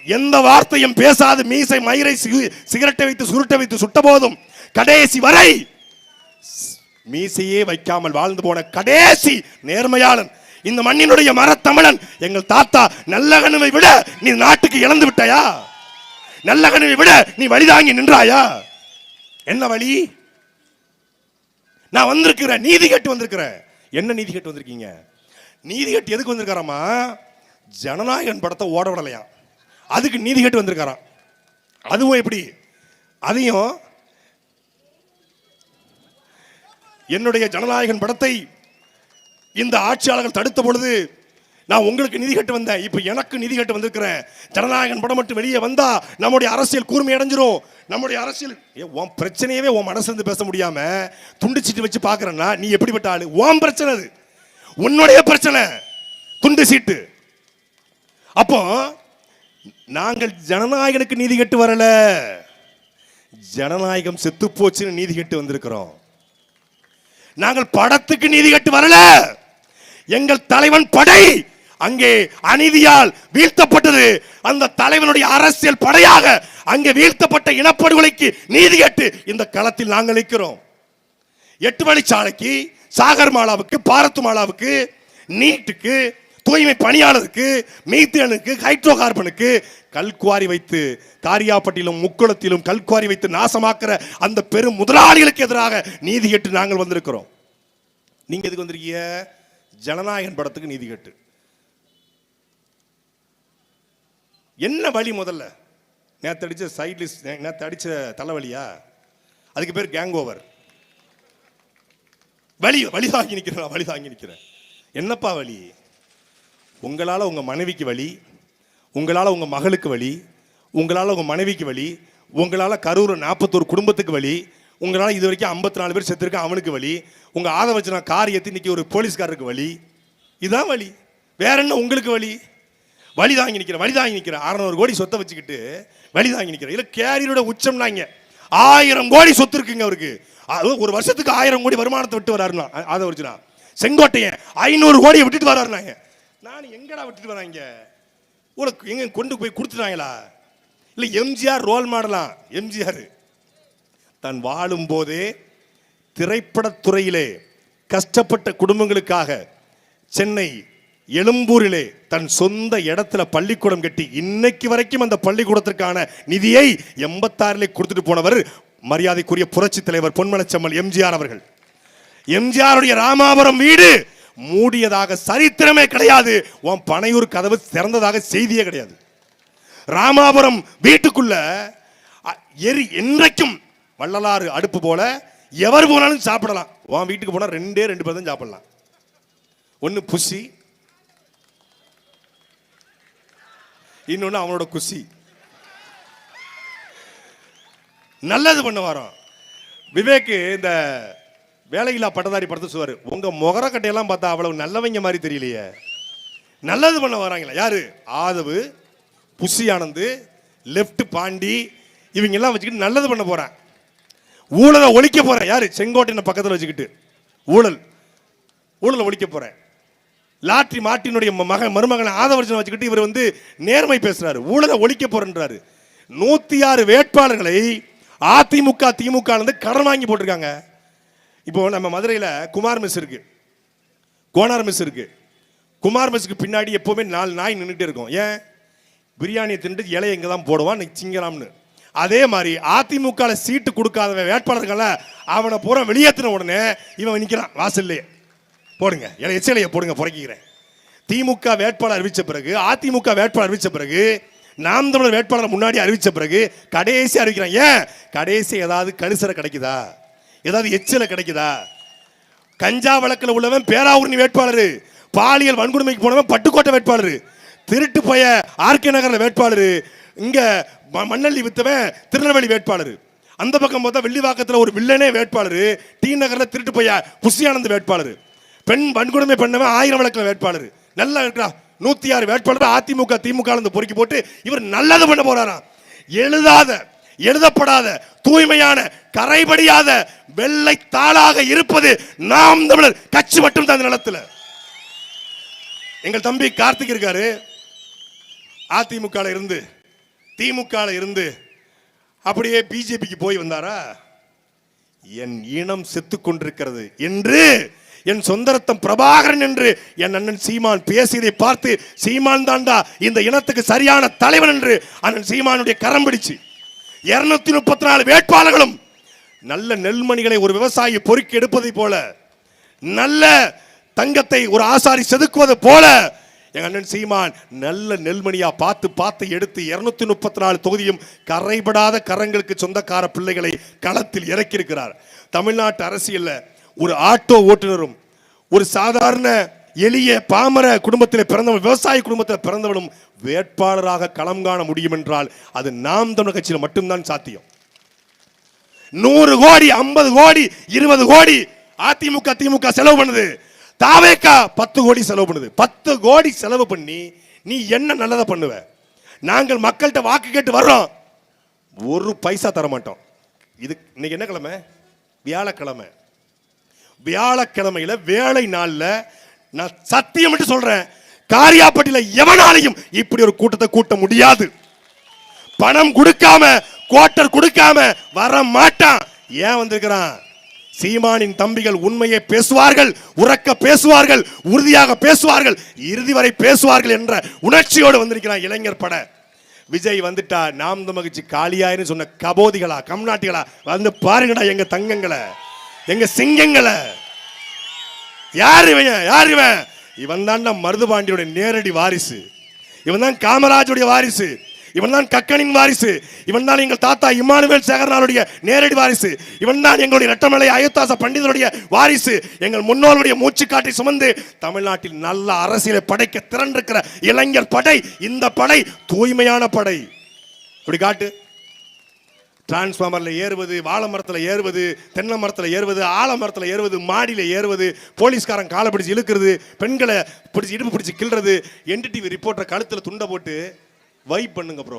S1: எந்த வார்த்தையும் பேசாது மீசை மயிரை சிகரெட்டை வைத்து சுருட்டை வைத்து சுட்ட போதும் கடைசி வரை மீசையே வைக்காமல் வாழ்ந்து போன கடைசி நேர்மையாளன் இந்த மண்ணினுடைய மரத்தமிழன் எங்கள் தாத்தா நல்லகனுவை விட நீ நாட்டுக்கு இழந்து விட்டாயா? நல்லகனுவை விட நீ வழிதாங்கி நின்றாயா? என்ன வழி? நான் வந்திருக்கிறேன், நீதி கேட்டு வந்திருக்கிறேன். என்ன நீதி கேட்டு வந்திருக்கீங்க? நீதி கேட்டு எதுக்கு வந்திருக்காராமா? ஜனநாயகன் படத்தை ஓட விடலையா, அதுக்கு நீதி கேட்டு வந்திருக்காராம். அதுவும் எப்படி? அதையும் என்னுடைய ஜனநாயகன் படத்தை இந்த ஆட்சியாளர்கள் தடுத்த பொழுது நான் உங்களுக்கு நிதி கட்டு வந்தேன், இப்ப எனக்கு நிதி கட்டு வந்திருக்கிறேன். ஜனநாயகன் படம் மட்டும் வெளியே வந்தா நம்முடைய அரசியல் கூர்மை அடைஞ்சிரும். நம்முடைய அரசியல் உன் பிரச்சனையவே உன் மனசுல இருந்து பேச முடியாம துண்டு சீட்டு வச்சு பாக்குறேன்னா நீ எப்படிப்பட்ட ஆளு? உன் பிரச்சனை அது, உன்னுடைய பிரச்சனை துண்டு சீட்டு. அப்போ நாங்கள் ஜனநாயகனுக்கு நீதி கட்டு வரல, ஜனநாயகம் செத்து போச்சுன்னு நீதி கட்டு வந்திருக்கிறோம். நாங்கள் படத்துக்கு நீதி கட்டு வரல. எங்கள் தலைவன் படை அங்கே அநீதியால் வீழ்த்தப்பட்டது. அந்த தலைவனுடைய அரசியல் படையாக அங்கே வீழ்த்தப்பட்ட இனப்படுகொலைக்கு நீதி கேட்டு இந்த களத்தில் நாங்கள் நிற்கிறோம். 8 வழிச்சாலைக்கு, சாகர் மாலாவுக்கு, பாரத் மாலாவுக்கு, நீட்டுக்கு, தூய்மை பணியாளருக்கு, மீத்தேனுக்கு, ஹைட்ரோ கார்பனுக்கு கல்குவாரி வைத்து காரியாப்பட்டிலும் முக்குளத்திலும் கல்குவாரி வைத்து நாசமாக்குற அந்த பெரும் முதலாளிகளுக்கு எதிராக நீதி கேட்டு நாங்கள் வந்திருக்கிறோம். நீங்க எதுக்கு வந்திருக்கீங்க? ஜனநாயகன் படத்துக்கு நீதி கேட்டு. என்ன வழி? முதல்ல நேற்று அடிச்ச சைட்லிஸ், நேற்று அடிச்ச தலைவலியா? அதுக்கு பேர் கேங் ஓவர். வழி தாங்கி நிற்கிறேன், வழி தாங்கி நிற்கிறேன். என்னப்பா வழி? உங்களால் உங்க மனைவிக்கு வழி, உங்களால் உங்க மகளுக்கு வழி, உங்களால் உங்க மனைவிக்கு வழி, உங்களால் கரூர் 41 குடும்பத்துக்கு வழி, உங்களால் இது வரைக்கும் 54 பேர் செத்துருக்க அவனுக்கு வழி, உங்க ஆதவச்சனா கார் ஏற்றி இன்னைக்கு ஒரு போலீஸ்காரருக்கு வழி. இதுதான் வழி. வேற என்ன உங்களுக்கு வழி? வழி தாங்கி நிற்கிறேன், வழி தாங்கி நிற்கிறேன். 600 கோடி சொத்தை வச்சுக்கிட்டு வழி தாங்கி நிற்கிறேன். இல்லை கேரியரோட உச்சம்னாங்க 1000 கோடி சொத்து இருக்குங்க அவருக்கு. ஒரு வருஷத்துக்கு 1000 கோடி வருமானத்தை விட்டு வராருன்னா அதை வச்சுனா. செங்கோட்டையன் 500 கோடியை விட்டுட்டு வராருனாங்க. நான் எங்கடா விட்டுட்டு வராங்க? உங்களுக்கு எங்க கொண்டு போய் கொடுத்துட்டாங்களா? இல்லை எம்ஜிஆர் ரோல் மாடலாம். எம்ஜிஆர் தான் வாழும் போதே திரைப்படத்துறையிலே கஷ்டப்பட்ட குடும்பங்களுக்காக சென்னை எழும்பூரிலே தன் சொந்த இடத்துல பள்ளிக்கூடம் கட்டி இன்னைக்கு வரைக்கும் அந்த பள்ளிக்கூடத்திற்கான நிதியை 86 கொடுத்துட்டு போனவர் மரியாதைக்குரிய புரட்சி தலைவர் பொன்மனச்செம்மல் எம்ஜிஆர் அவர்கள். எம்ஜிஆருடைய ராமாபுரம் வீடு மூடியதாக சரித்திரமே கிடையாது. உன் பனையூர் கதவு திறந்ததாக செய்தியே கிடையாது. ராமாபுரம் வீட்டுக்குள்ள என்றைக்கும் வள்ளலாறு அடுப்பு போல எவர் போனாலும் சாப்பிடலாம். உன் வீட்டுக்கு போனா 2 பேர் தான் சாப்பிடலாம். ஒன்னு புசி, இன்னொன்னு அவனோட குசி. நல்லது பண்ண வரோம். விவேக் இந்த வேலையில்லா பட்டதாரி படத்தை சொல்வாரு, உங்க முகரக்கட்டையெல்லாம் பார்த்தா அவ்வளவு நல்லவங்க மாதிரி தெரியலையே. நல்லது பண்ண வராங்களா? யாரு? ஆதவு, புசி ஆனந்து, லெப்ட் பாண்டி, இவங்க எல்லாம் வச்சுக்கிட்டு நல்லது பண்ண போறேன், ஊழலை ஒழிக்க போறேன். யாரு? செங்கோட்டையனை பக்கத்தில் வச்சுக்கிட்டு ஊழலை ஒழிக்க போறேன். லாட்ரி மார்ட்டினுடைய மருமகனை ஆதவர்ஜனை வச்சுக்கிட்டு இவர் நேர்மை பேசுறாரு, ஊழலை ஒழிக்க போறேன்றாரு. 106 வேட்பாளர்களை அதிமுக திமுக கடன் வாங்கி போட்டிருக்காங்க. இப்போ நம்ம மதுரையில் குமார் மெஸ் இருக்கு, கோனார் மெஸ் இருக்கு. குமார் மெஸ்க்கு பின்னாடி எப்பவுமே 4 நாய் நின்றுட்டே இருக்கும். ஏன்? பிரியாணியை தின்று இலையை இங்கே தான் போடுவான் சிங்கராம்னு. அதே மாதிரி அதிமுக சீட்டு கொடுக்காத வேட்பாளர்கள் அவனை பூரா வெளியேற்றின உடனே இவன் நிற்கிறான் வாசல்லையே. போடுங்க எச்சலையை போடுங்க புறக்கிறேன். திமுக வேட்பாளர் அறிவிச்ச பிறகு, அதிமுக வேட்பாளர் அறிவிச்ச பிறகு, நாம் தமிழர் வேட்பாளர் முன்னாடி அறிவிச்ச பிறகு கடைசி அறிவிக்கிறான். ஏன்? கடைசி ஏதாவது கணிசரை கிடைக்குதா, ஏதாவது எச்சலை கிடைக்குதா? கஞ்சா வழக்கில் உள்ளவன் பேராவூரணி வேட்பாளர், பாலியல் வன்கொடுமைக்கு போனவன் பட்டுக்கோட்டை வேட்பாளர், திருட்டு போய ஆர்கே நகர்ல வேட்பாளர், இங்க மண்ணள்ளி வித்தவன் திருநெல்வேலி வேட்பாளர், அந்த பக்கம் பார்த்தா வெள்ளிவாக்கத்தில் ஒரு வில்லனே வேட்பாளர், டி நகர்ல திருட்டு போய புஷியானந்த் வேட்பாளர், பெண் வன்கொடுமை பண்ணவன் 1000 வழக்கில் வேட்பாளர். நல்லா இருக்கிறா 106 வேட்பாளர் அதிமுக திமுக பொறுக்கி போட்டு இவர் நல்லது பண்ண போறாராம். எழுதப்படாத தூய்மையான கரைபடியாத வெள்ளை தாளாக இருப்பது நாம் தமிழர் கட்சி மட்டும் தான். நிலத்துல எங்கள் தம்பி கார்த்திக் இருக்காரு, அதிமுக இருந்து திமுக இருந்து அப்படியே பிஜேபிக்கு போய் வந்தாரா? என் இனம் செத்து கொண்டிருக்கிறது என்று என் சொந்த ரத்தம் பிரபாகரன் என்று என் அண்ணன் சீமான் பேசியதை பார்த்து, சீமான் தாண்டா இந்த இனத்துக்கு சரியான தலைவன் என்று அண்ணன் சீமானுடைய கரம் பிடிச்சு 234 வேட்பாளர்களும் நல்ல நெல்மணிகளை ஒரு விவசாயி பொறுக்கி எடுப்பதை போல, நல்ல தங்கத்தை ஒரு ஆசாரி செதுக்குவது போல எங்க அண்ணன் சீமான் நல்ல நெல்மணியா பார்த்து பார்த்து எடுத்து 234 தொகுதியும் கரைபடாத கரங்களுக்கு சொந்தக்கார பிள்ளைகளை களத்தில் இறக்கியிருக்கிறார். தமிழ்நாட்டு அரசியல்ல ஒரு ஆட்டோ ஓட்டுநரும் ஒரு சாதாரண எளிய பாமர குடும்பத்தில் பிறந்தவன், விவசாய குடும்பத்தில் பிறந்தவனும் வேட்பாளராக களம் காண முடியும் என்றால் அது நாம் தமிழர் கட்சியில் மட்டும்தான் சாத்தியம். 100 கோடி 50 கோடி 20 கோடி அதிமுக திமுக செலவு பண்ணுது, தாவேகா 10 கோடி செலவு பண்ணுது. 10 கோடி செலவு பண்ணி நீ என்ன நல்லதை பண்ணுவ? நாங்கள் மக்கள்கிட்ட வாக்கு கேட்டு வர்றோம், ஒரு பைசா தர மாட்டோம். இது இன்னைக்கு என்ன கிழமை? வியாழக்கிழமை. வியாழக்கிழமையில வேலை நாள்ல நான் சத்தியம் மட்டும் சொல்றேன், காரியாப்பட்டியில எவனாலையும் இப்படி ஒரு கூட்டத்தை கூட்ட முடியாது. பணம் கொடுக்காம, குவார்டர் கொடுக்காம வர மாட்டான். ஏன் வந்திருக்கிறான்? சீமானின் தம்பிகள் உண்மையை பேசுவார்கள், உறக்க பேசுவார்கள், உறுதியாக பேசுவார்கள், இறுதி வரை பேசுவார்கள் என்ற உணர்ச்சியோடு வந்திருக்கிறான் இளைஞர் பட. விஜய் வந்துட்டா நாம் தமிழர் கட்சி காலியாயின்னு சொன்ன கபோதிகளா கம்நாட்டிகளா வந்து பாருங்கடா எங்க தங்கங்களை, எங்க சிங்கங்களை. யார் இவன்? யார் இவன்? இவன் தான் மருதுபாண்டியோட நேரடி வாரிசு, இவன் தான் காமராஜுடைய வாரிசு, இவன் தான் கக்கனின் வாரிசு, இவன் தான் எங்கள் தாத்தா இமானுவேல் சேகரனாருடைய நேரடி வாரிசு, இவன் தான் எங்களுடைய இரட்டமலை அயோத்தாச பண்டிதருடைய வாரிசு. எங்கள் முன்னோருடைய மூச்சு காட்டி சுமந்து தமிழ்நாட்டில் நல்ல அரசியலை படைக்க திரண்டிருக்கிற இளைஞர் படை இந்த படை, தூய்மையான படை. இப்படி காட்டு. டிரான்ஸ்ஃபார்மர்ல ஏறுவது, வாழை மரத்தில் ஏறுவது, தென்னை மரத்தில் ஏறுவது, ஆலமரத்தில் ஏறுவது, மாடியில் ஏறுவது, போலீஸ்காரன் காலை பிடிச்சி இழுக்கிறது, பெண்களை பிடிச்சி இடுப்பு பிடிச்சி கிள்றது, NDTV ரிப்போர்ட்டர் கழுத்தில் துண்டை போட்டு வைப் பண்ணுங்க ப்ரோ,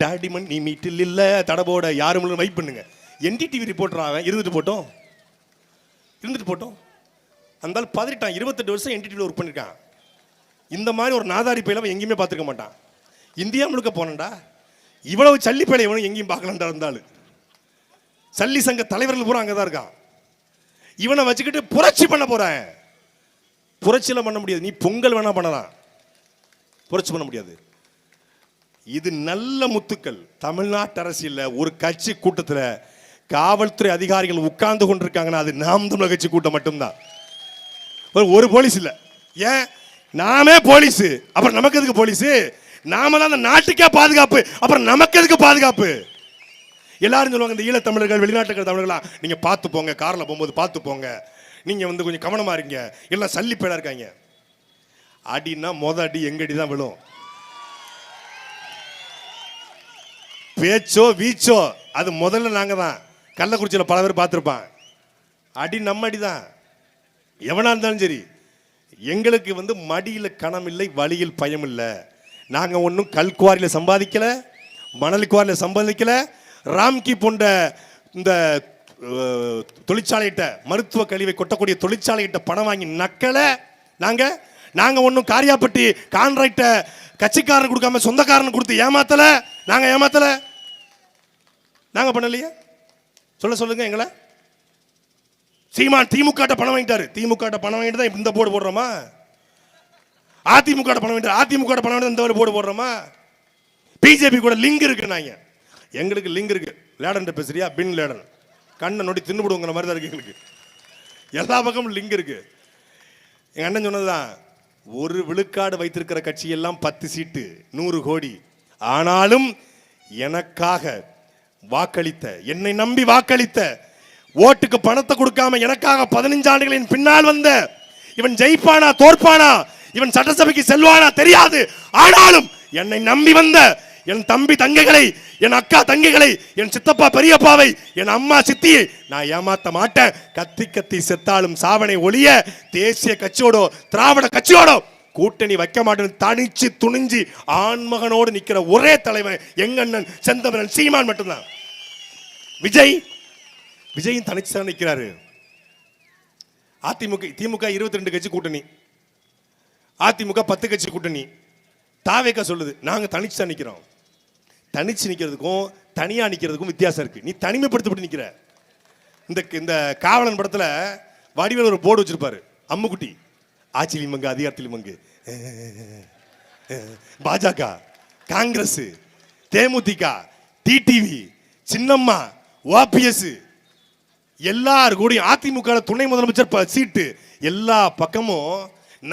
S1: டாடிமன் நீ மீட்டில் இல்ல தடபோட யாரும் வைப் பண்ணுங்க. NDTV ரிப்போர்ட்டர் அவன் இருந்துட்டு போட்டோம். அந்த 18 வருஷம் NDTV ஒர்க் பண்ணிருக்கான். இந்த மாதிரி ஒரு நாதாரி பயில எங்கேயுமே பார்த்துருக்க மாட்டான். இந்தியா முழுக்க போனண்டா, இவ்வளவு சல்லி பயில இவனும் எங்கேயும் பார்க்கலண்டா. இருந்தாலும் சல்லி சங்க தலைவர்கள் பூரா அங்கதான் இருக்கான். இவனை வச்சுக்கிட்டு புரட்சி பண்ண போறேன். புரட்சியில பண்ண முடியாது, நீ பொங்கல் வேணா பண்ணலாம், புரட்சி பண்ண முடியாது. இது நல்ல முத்துக்கள். தமிழ்நாட்டு அரசியல்ல ஒரு கட்சி கூட்டத்தில் காவல்துறை அதிகாரிகள் உட்கார்ந்து கொண்டிருக்காங்கன்னா அது நாம் தமிழர் கட்சி கூட்டம் மட்டும்தான். ஒரு போலீஸ் இல்ல. ஏன்? நாமே போலீஸ், அப்புறம் நமக்கு எதுக்கு போலீஸ்? நாம தான் அந்த நாட்டுக்கே பாதுகாப்பு, அப்புறம் நமக்கு எதுக்கு பாதுகாப்பு? எல்லாரும் சொல்லுவாங்க இந்த ஈழத்தமிழர்கள் வெளிநாட்டுக்கு தமிழர்களா நீங்க பார்த்து போங்க, கார்ல போகும்போது பார்த்து போங்க, நீங்க வந்து கொஞ்சம் கவனமா இருங்க, எல்லாம் சல்லி பேடா இருக்காங்க. அடினா அடி எங்கடி தான் விழும். பேச்சோ வீச்சோ அது முதல்ல நாங்க தான். கள்ளக்குறிச்சியில் பல பேர் பார்த்துருப்பான். அடி நம்ம அடிதான், எவனா இருந்தாலும் சரி. எங்களுக்கு வந்து மடியில் கணம் இல்லை, வழியில் பயம் இல்லை. நாங்கள் ஒன்றும் கல்குவாரியில் சம்பாதிக்கல, மணல் குவாரியில் சம்பாதிக்கல, ராம்கி போன்ற இந்த தொழிற்சாலையிட்ட மருத்துவ கழிவை கொட்டக்கூடிய தொழிற்சாலையிட்ட பணம் வாங்கி நக்கல. நாங்க ஒன்றும் காரியாப்பட்டி கான்ட்ராக்ட கட்சிக்காரன் கொடுக்காம சொந்தக்காரன் கொடுத்து ஏமாத்தல. நாங்க பண்ணலையே. சொல்லுங்க எங்களை. சீமான் திமுக பணம் வாங்கிட்டாரு, திமுக பணம் வாங்கிட்டு தான் இந்த போர்டு போடுறோமா? அதிமுக பணம் வாங்கிட்டு அதிமுக பணம் வாங்கிட்டு இந்த போர்டு போடுறோமா? பிஜேபி கூட லிங்க் இருக்கு. நாங்க எங்களுக்கு லிங்க் இருக்கு. லேடன் பேசுறியா? பின் லேடன் கண்ணை நொடி தின்னுபடுங்கிற மாதிரி தான் இருக்கு. எங்களுக்கு எல்லா பக்கமும் லிங்க் இருக்கு. எங்க அண்ணன் சொன்னதுதான், ஒரு விழுக்காடு வைத்திருக்கிற கட்சி எல்லாம் 10 சீட்டு 100 கோடி. ஆனாலும் எனக்காக வாக்களித்த, என்னை நம்பி வாக்களித்த, ஓட்டுக்கு பணத்தை கொடுக்காம எனக்காக 15 ஆண்டுகளின் பின்னால் வந்த இவன் ஜெயிப்பானா தோற்பானா, இவன் சட்டசபைக்கு செல்வானா தெரியாது. ஆனாலும் என்னை நம்பி வந்த என் தம்பி தங்கைகளை, என் அக்கா தங்கைகளை, என் சித்தப்பா பெரியப்பாவை, என் அம்மா சித்தியை நான் ஏமாத்த மாட்டேன். கத்தி கத்தி செத்தாலும் சாவனை ஒளிய தேசிய கட்சியோட திராவிட கட்சியோட கூட்டணி வைக்க மாட்டேன். தனிச்சு துணிஞ்சு ஆண்மகனோடு நிக்கிற ஒரே தலைவன் எங்க அண்ணன் செந்தமிழன் சீமான் மட்டும்தான். விஜயும் தனிச்சு நிற்கிறாரு. திமுக 22 கட்சி கூட்டணி, அதிமுக 10 கட்சி கூட்டணி. தாவேகா சொல்லுது நாங்க தனிச்சு தான் நிக்கிறோம். தனிச்சு நிக்கிறதுக்கும் தனியா நிக்கிறதுக்கும் வித்தியாசம் இருக்கு. நீ தனிமைப்படுத்தப்பட்டு நிக்கிற. இந்த காவலன் படத்துல வடிவேல் ஒரு போர்டு வச்சிருப்பாரு, அம்முக்குட்டி ஆட்சியிலும் மங்கு அதிகாரத்திலும் மங்கு. பாஜக, காங்கிரஸ், தேமுதிக, டிடிவி, சின்னம்மா, ஓபிஎஸ் எல்லாரும் கூட அதிமுக துணை முதலமைச்சர் சீட்டு எல்லா பக்கமும்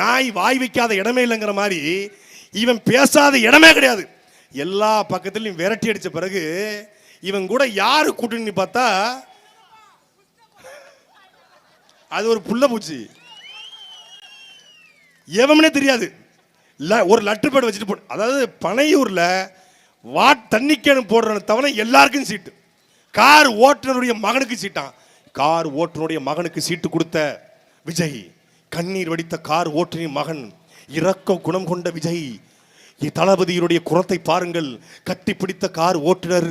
S1: நாய் வாய் வைக்காத இடமே இல்லைங்கிற மாதிரி இவன் பேசாத இடமே கிடையாது. எல்லா பக்கத்திலையும் விரட்டி அடிச்ச பிறகு இவன் கூட யாரு கூட்டணி பார்த்தா அது ஒரு புள்ள பூச்சி. எவனே தெரியாது. ஒரு லெட்டர் பேட் வச்சுட்டு போ. அதாவது பனையூர்ல தண்ணி கேன் போடுற தவிர எல்லாருக்கும் சீட்டு. கார் ஓட்டுநருடைய மகனுக்கு சீட்டான். கார் ஓட்டுநருடைய மகனுக்கு சீட்டு கொடுத்த விஜய், கண்ணீர் வடித்த கார் ஓட்டுநரின் மகன், இரக்க குணம் கொண்ட விஜய், தளபதியுடைய குரத்தை பாருங்கள். கட்டி பிடித்த கார் ஓட்டுநர்.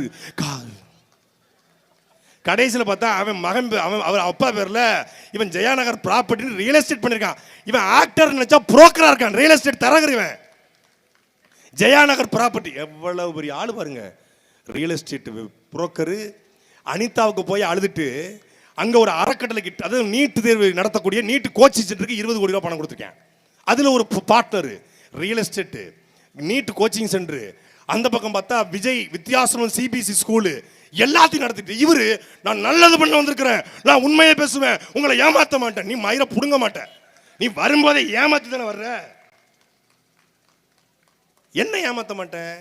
S1: கடைசியில் பார்த்தா அவன் மகன், அவர் அப்பா பேர்ல இவன் ஜெயாநகர் ப்ராப்பர்ட்டி ரியல் எஸ்டேட் பண்ணிருக்கான். இவன் ஆக்டர் நினைச்சா புரோக்கரா இருக்கான். ரியல் எஸ்டேட் தரகர் இவன். ஜெயாநகர் ப்ராப்பர்ட்டி எவ்வளவு பெரிய ஆளு பாருங்க. Real estate broker. அனிதாவுக்கு போய் அழுதுட்டு அங்க ஒரு அறக்கட்டளைக்கு, அதாவது நீட் தேர்வு நடத்தக்கூடிய நீட் கோச்சிங் சென்டருக்கு 20 கோடி ரூபாய் பணம் கொடுத்துருக்கேன். அதுல ஒரு partner real estate NEET coaching centre. அந்த பக்கம் பார்த்தா விஜய் வித்தியாசம் சிபிஎஸ்சி ஸ்கூலு எல்லாத்தையும் நடத்திட்டு இவரு நான் நல்லது பண்ண வந்திருக்கிறேன், நான் உண்மையை பேசுவேன், உங்களை ஏமாத்த மாட்டேன். நீ மயிரை புடுங்க மாட்டேன், நீ வரும்போதே ஏமாத்தி தானே வர்ற. என்ன ஏமாத்த மாட்டேன்?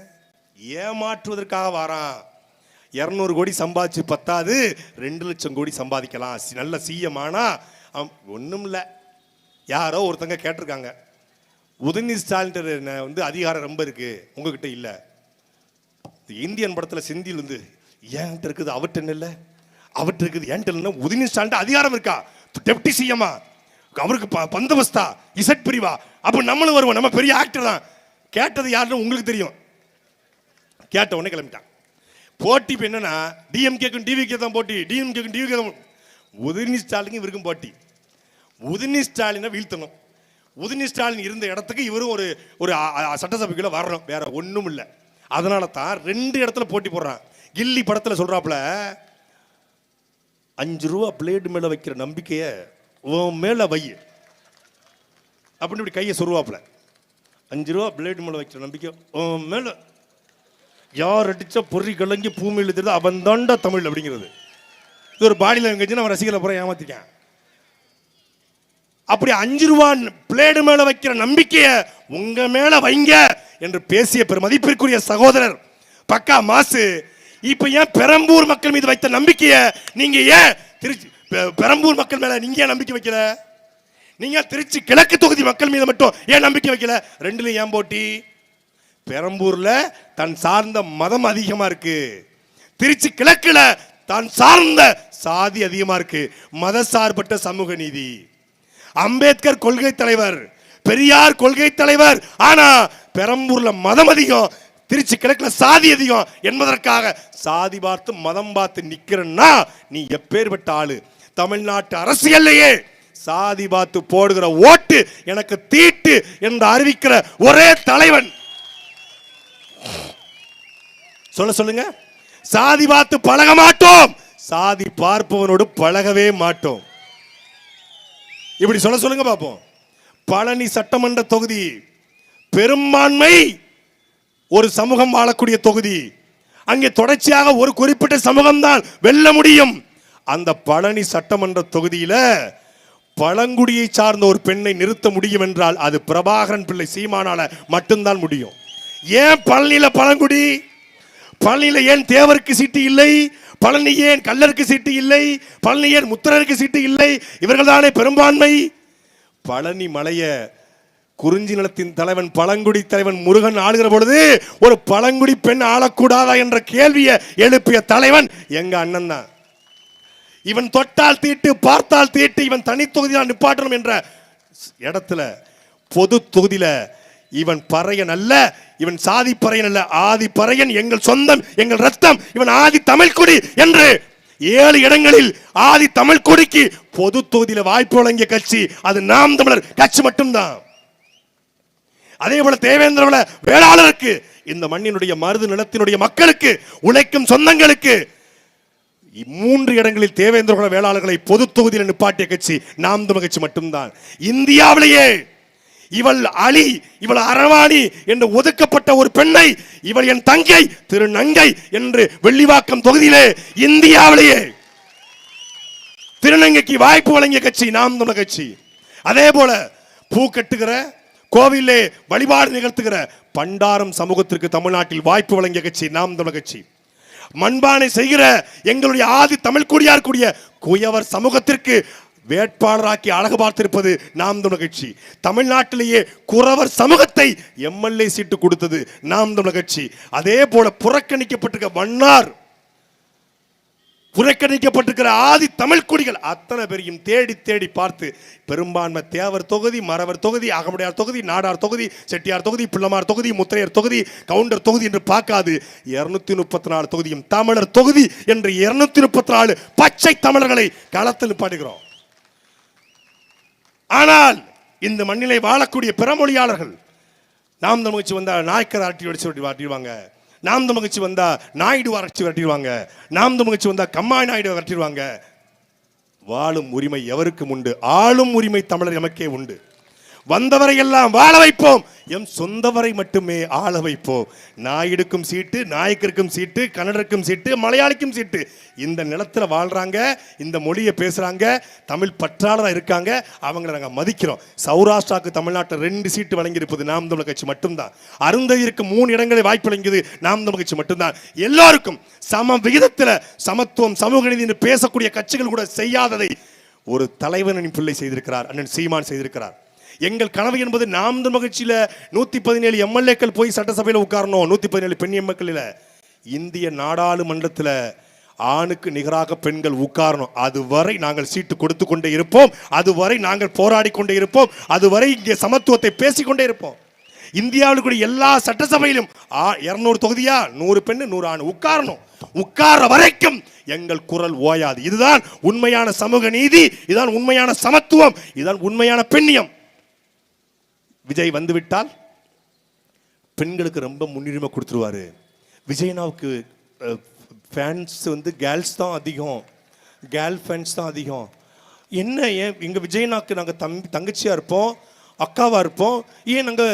S1: ஏமாற்றுவதற்காக வாரான். 200 கோடி சம்பாதிச்சு பத்தாது, 2 லட்சம் கோடி சம்பாதிக்கலாம். நல்ல சிஎம் ஆனா ஒன்றும் இல்லை. யாரோ ஒருத்தங்க கேட்டிருக்காங்க, உதயநிதி ஸ்டாலின் வந்து அதிகாரம் ரொம்ப இருக்கு, உங்ககிட்ட இல்லை. இந்தியன் படத்தில் செந்தில் வந்து ஏன்ட்டு இருக்குது அவர்கிட்ட இல்லை, அவர்கிட்ட இருக்குது ஏன்ட்டு இல்லை. உதயநிதி ஸ்டாலின் அதிகாரம் இருக்கா? டெப்டி சிஎம்மா, அவருக்கு பந்தோபஸ்தா, இசட் பிரிவா, அப்போ நம்மளும் வருவோம், நம்ம பெரிய ஆக்டர் தான். கேட்டது யாருன்னு உங்களுக்கு தெரியும். கேட்ட உடனே கிளம்பிட்டான். போட்டி இப்போ என்னன்னா டிஎம்கேக்கும் டிவிகே தான் போட்டி, டிஎம்கேக்கும் டிவிகே தான். உதயநிதி ஸ்டாலினுக்கும் இவருக்கும் போட்டி. உதயநிதி ஸ்டாலினை வீழ்த்தணும். உதயநிதி ஸ்டாலின் இருந்த இடத்துக்கு இவரும் ஒரு ஒரு சட்டசபைக்குள்ள வரணும், வேற ஒன்றும் இல்லை. அதனால தான் 2 இடத்துல போட்டி போடுறான். கில்லி படத்தில் சொல்றாப்புல, 5 ரூபா பிளேடு மேல வைக்கிற நம்பிக்கைய உன் மேல வை அப்படின்னு இப்படி கையை சொல்லுவாப்புல. 5 ரூபா பிளேடு மேல வைக்கிற நம்பிக்கை உன் மேல, யார் அடிச்சா பொறி கலங்கி பூமி எழுதுறது அவன் தாண்டா தமிழ் அப்படிங்கிறது. இது ஒரு பாடி லாங்குவேஜ். அவன் ரசிகர்களை பூரா ஏமாத்திருக்கான். அப்படி 5 ரூபா பிளேடு மேல வைக்கிற நம்பிக்கைய உங்க மேல வைங்க என்று பேசிய பெருமதிப்பிற்குரிய சகோதரர் பக்கா மாசு, இப்ப ஏன் பெரம்பூர் மக்கள் மீது வைத்த நம்பிக்கைய நீங்க ஏன் திருச்சி பெரம்பூர் மக்கள் மேல நீங்க ஏன் நம்பிக்கை வைக்கல? நீங்க திருச்சி கிழக்கு தொகுதி மக்கள் மீது மட்டும் ஏன் நம்பிக்கை வைக்கல? 2லயும் ஏன் போட்டி? பெரம்பூர்ல தன் சார்ந்த மதம் அதிகமா இருக்கு, திருச்சி கிழக்குல தான் சார்ந்த சாதி அதிகமா இருக்கு. மத சார்பற்ற சமூக நீதி. அம்பேத்கர் கொள்கை தலைவர், பெரியார் கொள்கை தலைவர், ஆனா பெரம்பூர்ல மதம் அதிகம், திருச்சி கிழக்குல சாதி அதிகம் என்பதற்காக சாதி பார்த்து மதம் பார்த்து நிக்கிறன்னா நீ எப்பேற்பட்ட ஆளு? தமிழ்நாட்டு அரசியல்லையே சாதி பார்த்து போடுகிற ஓட்டு எனக்கு தீட்டு என்று அறிவிக்கிற ஒரே தலைவன் சொல்லுங்க. சாதி பார்த்து பழக மாட்டோம், சாதி பார்ப்பவனோடு பழகவே மாட்டோம். இப்படி சொல்லுங்க பாப்போம். பழனி சட்டமன்ற தொகுதி பெரும்பான்மை ஒரு சமூகம் வாழக்கூடிய தொகுதி. அங்கே தொடர்ச்சியாக ஒரு குறிப்பிட்ட சமூகம் தான் வெல்ல முடியும். அந்த பழனி சட்டமன்ற தொகுதியில பழங்குடியை சார்ந்த ஒரு பெண்ணை நிறுத்த முடியும் என்றால் அது பிரபாகரன் பிள்ளை சீமானால மட்டும்தான் முடியும். ஏன் பழனியில பழங்குடி? பழனியில ஏன் தேவருக்கு சீட்டு இல்லை? பழனி ஏன் கல்லருக்கு சீட்டு இல்லை? பழனி ஏன் முத்திரருக்கு சீட்டு இல்லை? இவர்கள் தானே பெரும்பான்மை. பழனி மலைய குறிஞ்சி நிலத்தின் தலைவன் பழங்குடி தலைவன் முருகன் ஆளுகிற பொழுது ஒரு பழங்குடி பெண் ஆளக்கூடாதா என்ற கேள்வியை எழுப்பிய தலைவன் எங்க அண்ணன் தான். இவன் தொட்டால் தீட்டு, பார்த்தால் தீட்டு, இவன் தனி தொகுதியில் நிப்பாட்டணும் என்ற இடத்துல பொது தொகுதியில இவன் பறையன் அல்ல, இவன் சாதி பறையன் அல்ல, ஆதி பறையன், எங்கள் சொந்தம், எங்கள் ரத்தம், இவன் ஆதி தமிழ் குடி என்று 7 இடங்களில் ஆதி தமிழ் குடிக்கு பொது தொகுதியில வாய்ப்பு வழங்கிய கட்சி அது நாம் தமிழர் கட்சி மட்டும்தான். அதே போல தேவேந்திர வேளாளருக்கு, இந்த மண்ணினுடைய மருது நிலத்தினுடைய மக்களுக்கு, உழைக்கும் சொந்தங்களுக்கு 3 இடங்களில் தேவேந்திர வேளாளர்களை பொது தொகுதியில் நிப்பாட்டிய கட்சி நாம் தமிழ் கட்சி மட்டும்தான். இந்தியாவிலேயே இவள் அலி, இவள் அரவாணி என்று ஒதுக்கப்பட்ட ஒரு பெண்ணை இவள் என் தங்கை திரு நங்கை என்று வெள்ளிவாக்கம் தொகுதியிலே இந்தியாவிலேயே திருநங்கைக்கு வாய்ப்பு வழங்கிய கட்சி நாம் தமிழ் கட்சி. அதே போல பூ கட்டுகிற, கோவிலே வழிபாடு நிகழ்த்துகிற பண்டாரம் சமூகத்திற்கு தமிழ்நாட்டில் வாய்ப்பு வழங்கிய கட்சி நாம் தமிழ் கட்சி. மண்பானை செய்கிற எங்களுடைய ஆதி தமிழ் குடியார் கூடிய குயவர் சமூகத்திற்கு வேட்பாளராக்கி அழகு பார்த்திருப்பது நாம் தமிழர் கட்சி. தமிழ்நாட்டிலேயே குறவர் சமூகத்தை எம்எல்ஏ சீட்டு கொடுத்தது நாம் தமிழர் கட்சி. அதே போல புறக்கணிக்கப்பட்டிருக்க வண்ணார், புறக்கணிக்கப்பட்டிருக்கிற ஆதி தமிழ் குடிகள் அத்தனை பேரையும் தேடி தேடி பார்த்து பெரும்பான்மை தேவர் தொகுதி, மறவர் தொகுதி, அகமுடையார் தொகுதி, நாடார் தொகுதி, செட்டியார் தொகுதி, பிள்ளமார் தொகுதி, முத்திரையர் தொகுதி, கவுண்டர் தொகுதி என்று பார்க்காது 234 தொகுதியும் தமிழர் தொகுதி என்று 234 பச்சை தமிழர்களை களத்தில் நிப்பாட்டுகிறோம். ஆனால் இந்த மண்ணிலே வாழக்கூடிய பிறமொழியாளர்கள் நாம் தமிழ் கட்சி வந்தால் நாயக்கர் அரட்டி வாட்டிடுவாங்க, நாம் தமிழ் கட்சி வந்தா நாயுடு அரட்சி விரட்டிடுவாங்க, நாம் தமிழ் கட்சி வந்தா கம்மாய் நாயுடு விரட்டிடுவாங்க. வாழும் உரிமை எவருக்கும் உண்டு, ஆளும் உரிமை தமிழர் எமக்கே உண்டு. வந்தவரை எல்லாம் வாழ வைப்போம், எம் சொந்தவரை மட்டுமே ஆள வைப்போம். நாயுடுக்கும் சீட்டு, நாயக்கருக்கும் சீட்டு, கன்னடருக்கும் சீட்டு, மலையாளிக்கும் சீட்டு. இந்த நிலத்தில் வாழ்றாங்க, இந்த மொழியை பேசுறாங்க, தமிழ் பற்றாளராக இருக்காங்க, அவங்களை நாங்கள் மதிக்கிறோம். சௌராஷ்டிராவுக்கு தமிழ்நாட்டில் 2 சீட்டு வழங்கியிருப்பது நாம் தமிழர் கட்சி மட்டும்தான். அருந்ததிற்கு 3 இடங்களை வாய்ப்பு வழங்கியது நாம் தமிழர் கட்சி மட்டும்தான். எல்லாருக்கும் சம விகிதத்தில் சமத்துவம், சமூக நீதி என்று பேசக்கூடிய கட்சிகள் கூட செய்யாததை ஒரு தலைவனின் பிள்ளை செய்திருக்கிறார், அண்ணன் சீமான் செய்திருக்கிறார். எங்கள் கனவு என்பது நாம் தமிழர் கட்சியில் 117 எம்எல்ஏக்கள் போய் சட்டசபையில் உட்காரணும், 117 பெண் எம்எல்ஏக்கள். இந்திய நாடாளுமன்றத்தில் ஆணுக்கு நிகராக பெண்கள் உட்காரணும். அதுவரை நாங்கள் சீட்டு கொடுத்து கொண்டே இருப்போம், அதுவரை நாங்கள் போராடி கொண்டே இருப்போம், அதுவரை இங்கே சமத்துவத்தை பேசிக்கொண்டே இருப்போம். இந்தியாவுக்கு எல்லா சட்டசபையிலும் 200 தொகுதியா 100 பெண் 100 ஆண் உட்காரணும். உட்கார வரைக்கும் எங்கள் குரல் ஓயாது. இதுதான் உண்மையான சமூக நீதி, இதுதான் உண்மையான சமத்துவம், இதுதான் உண்மையான பெண்ணியம். விஜய் வந்துவிட்டால் பெண்களுக்கு ரொம்ப முன்னுரிமை கொடுத்துருவாரு. விஜய்னாவுக்கு ஃபேன்ஸ் கேர்ள்ஸ் தான் அதிகம், கேர்ள் ஃபேன்ஸ் தான் அதிகம். என்ன ஏன் எங்கள் விஜய்னாவுக்கு நாங்கள் தங்கச்சியாக இருப்போம், அக்காவாக இருப்போம், ஏன் நாங்கள்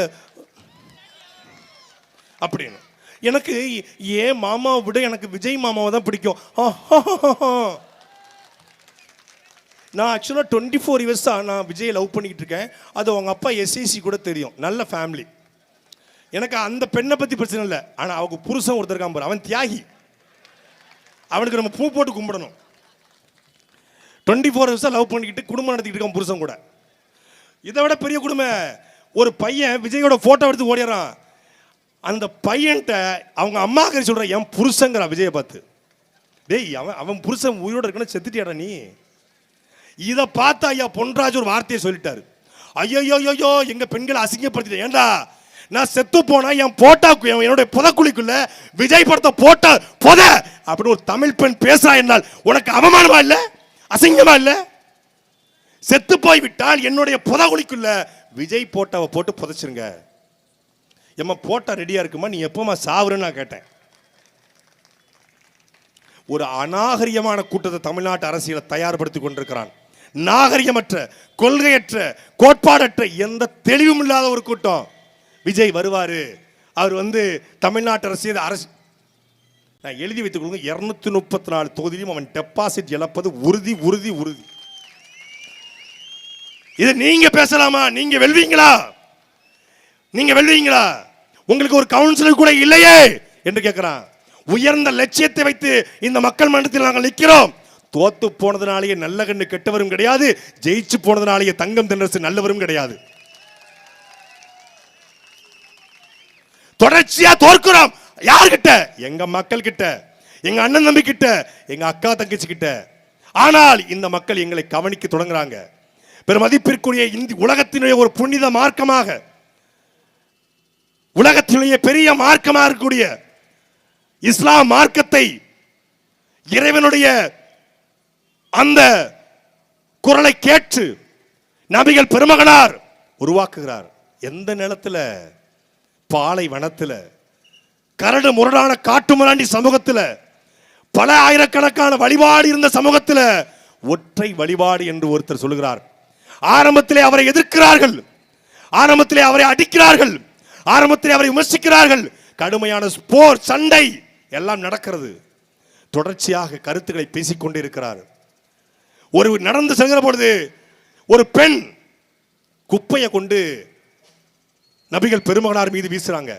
S1: அப்படின்னு. எனக்கு ஏன் மாமாவை விட எனக்கு விஜய் மாமாவை தான் பிடிக்கும். நான் ஆக்சுவலாக 24 இயர்ஸாக நான் விஜயை லவ் பண்ணிக்கிட்டு இருக்கேன். அது அவங்க அப்பா எஸ்ஐசி கூட தெரியும், நல்ல ஃபேமிலி. எனக்கு அந்த பெண்ணை பற்றி பிரச்சனை இல்லை. ஆனால் அவங்க புருஷன் ஒருத்தர் இருக்கான் பாரு, அவன் தியாகி, அவனுக்கு நம்ம பூ போட்டு கும்பிடணும். 24 இயர்ஸாக லவ் பண்ணிக்கிட்டு குடும்பம் நடத்திக்கிட்டு இருக்கான் புருஷன் கூட. இதை விட பெரிய குடும்பம். ஒரு பையன் விஜயோட ஃபோட்டோ எடுத்து ஓடிறான். அந்த பையன்கிட்ட அவங்க அம்மா கறி சொல்கிறான், என் புருஷங்கிறான் விஜயை பார்த்து. டேய் அவன் புருஷன் உயிரோட இருக்கணும், செத்துட்டியாடா நீ. இதை பார்த்து ஐயா பொன்ராஜ் ஒரு வார்த்தையை சொல்லிட்டாரு, ஐயோ எங்க பெண்களை அசிங்கப்படுத்திட்டேன். ஏண்டா நான் செத்து போனா என் போட்டாக்கு என்னுடைய புதக்குழிக்குள்ள விஜய் படத்தை போட்டா பொத அப்படின்னு ஒரு தமிழ் பெண் பேசுறா என்னால் உனக்கு அவமானமா இல்ல, அசிங்கமா இல்ல? செத்து போய் விட்டால் என்னுடைய புதக்குழிக்குள்ள விஜய் போட்டாவை போட்டு புதைச்சிருங்க. எம்மா போட்டா ரெடியா இருக்குமா, நீ எப்பமா சாவுறன்னு நான் கேட்டேன். ஒரு அநாகரிகமான கூட்டத்தை தமிழ்நாட்டு அரசியலை தயார்படுத்திக் கொண்டிருக்கிறான். நாகரிகமற்ற, கொள்கையற்ற, கோட்பாடற்ற, எந்த தெளிவும் இல்லாத ஒரு கூட்டம். விஜய் வருவாரு, அவர் தமிழ்நாட்டு அரசியல் நான் எழுதி வைத்துக் கொள்ளுங்க, 234 தொகுதியிலும் அவன் டெபாசிட் இழப்பது உறுதி உறுதி உறுதி. இது நீங்க பேசலாமா? நீங்க வெல்வீங்களா? நீங்க வெல்வீங்களா? உங்களுக்கு ஒரு கவுன்சிலர் கூட இல்லையே என்று கேட்கிறான். உயர்ந்த லட்சியத்தை வைத்து இந்த மக்கள் மன்றத்தில் நாங்கள் நிற்கிறோம். தோத்து போனதுனாலேயே நல்ல கண்ணு கெட்டவரும் கிடையாது, ஜெயிச்சு போனதுனாலேயே தங்கம் தென்னரசு நல்லவரும் கிடையாது. தொடர்ச்சியா தோற்கிறோம். யார்கிட்ட? எங்க மக்கள் கிட்ட, எங்க அண்ணன் தம்பி கிட்ட, எங்க அக்கா தங்கச்சி கிட்ட. ஆனால் இந்த மக்கள் எங்களை கவனிக்க தொடங்குறாங்க. பெருமதிப்பிற்குரிய உலகத்தினுடைய ஒரு புனித மார்க்கமாக, உலகத்தினுடைய பெரிய மார்க்கமாக இருக்கக்கூடிய இஸ்லாம் மார்க்கத்தை இறைவனுடைய அந்த குரலை கேட்டு நபிகள் பெருமகனார் உருவாக்குகிறார். எந்த நிலத்தில்? பாலை வனத்தில், கரடு முரடான காட்டு மிராண்டி சமூகத்தில், பல ஆயிரக்கணக்கான வழிபாடு இருந்த சமூகத்தில் ஒற்றை வழிபாடு என்று ஒருத்தர் சொல்லுகிறார். ஆரம்பத்திலே அவரை எதிர்க்கிறார்கள், ஆரம்பத்திலே அவரை அடிக்கிறார்கள், ஆரம்பத்திலே அவரை விமர்சிக்கிறார்கள். கடுமையான போர், சண்டை எல்லாம் நடக்கிறது. தொடர்ச்சியாக கருத்துக்களை பேசிக்கொண்டே இருக்கிறார். ஒரு நடந்து செல்கிற பொழுது ஒரு பெண் குப்பையை கொண்டு நபிகள் பெருமகனார் மீது வீசுறாங்க.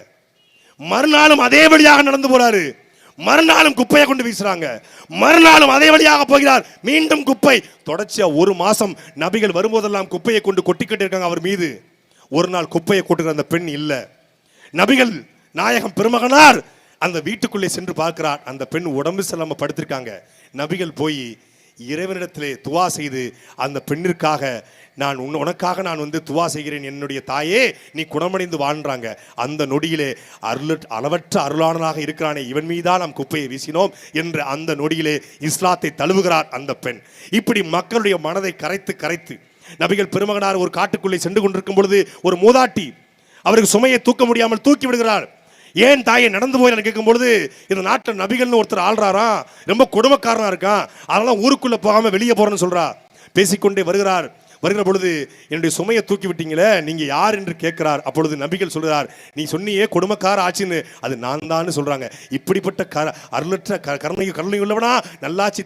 S1: மறுநாளும் அதே வழியாக நடந்து போறாரு. மறுநாளும் குப்பையை கொண்டு வீசுறாங்க, மறுநாளும் அதே வழியாக போகிறார், மீண்டும் குப்பை. தொடர்ச்சியா ஒரு மாசம் நபிகள் வரும்போதெல்லாம் குப்பையை கொண்டு கொட்டிக்கிட்டு இருக்காங்க அவர் மீது. ஒரு நாள் குப்பையை கொட்டுகிற அந்த பெண் இல்ல. நபிகள் நாயகம் பெருமகனார் அந்த வீட்டுக்குள்ளே சென்று பார்க்கிறார், அந்த பெண் உடம்பு செல்லாம படுத்திருக்காங்க. நபிகள் போய் இறைவனிடத்திலே துவா செய்து அந்த பெண்ணிற்காக உனக்காக நான் துவா செய்கிறேன், என்னுடைய தாயே நீ குணமடைந்து வாழ்றாங்க. அந்த நொடியிலே அளவற்ற அருளாளனாக இருக்கிறானே இவன் மீதான் நாம் குப்பையை வீசினோம் என்று அந்த நொடியிலே இஸ்லாத்தை தழுவுகிறார் அந்த பெண். இப்படி மக்களுடைய மனதை கரைத்து கரைத்து நபிகள் பெருமகனார் ஒரு காட்டுக்குள்ளே சென்று கொண்டிருக்கும் பொழுது ஒரு மூதாட்டி அவருக்கு சுமையை தூக்க முடியாமல் தூக்கி விடுகிறார். ஏன் தாயை நடந்து போய் கேட்கும் பொழுது, இந்த நாட்டில் நபிகள்னு ஒருத்தர் ஆள்றாராம், ரொம்ப கொடுமைக்காரனா இருக்கான், அதனால ஊருக்குள்ள போகாம வெளியே போறேன்னு சொல்றா. பேசிக்கொண்டே வருகிற பொழுது என்னுடைய சுமையை தூக்கி விட்டீங்களே, நீங்க யார் என்று கேட்கிறார். அப்பொழுது நபிகள் சொல்றார், நீ சொன்னியே கொடுமைக்கார ஆச்சுன்னு, அது நான் தான் சொல்றாங்க. இப்படிப்பட்ட அருளற்ற கருணை உள்ளவனா நல்லாட்சி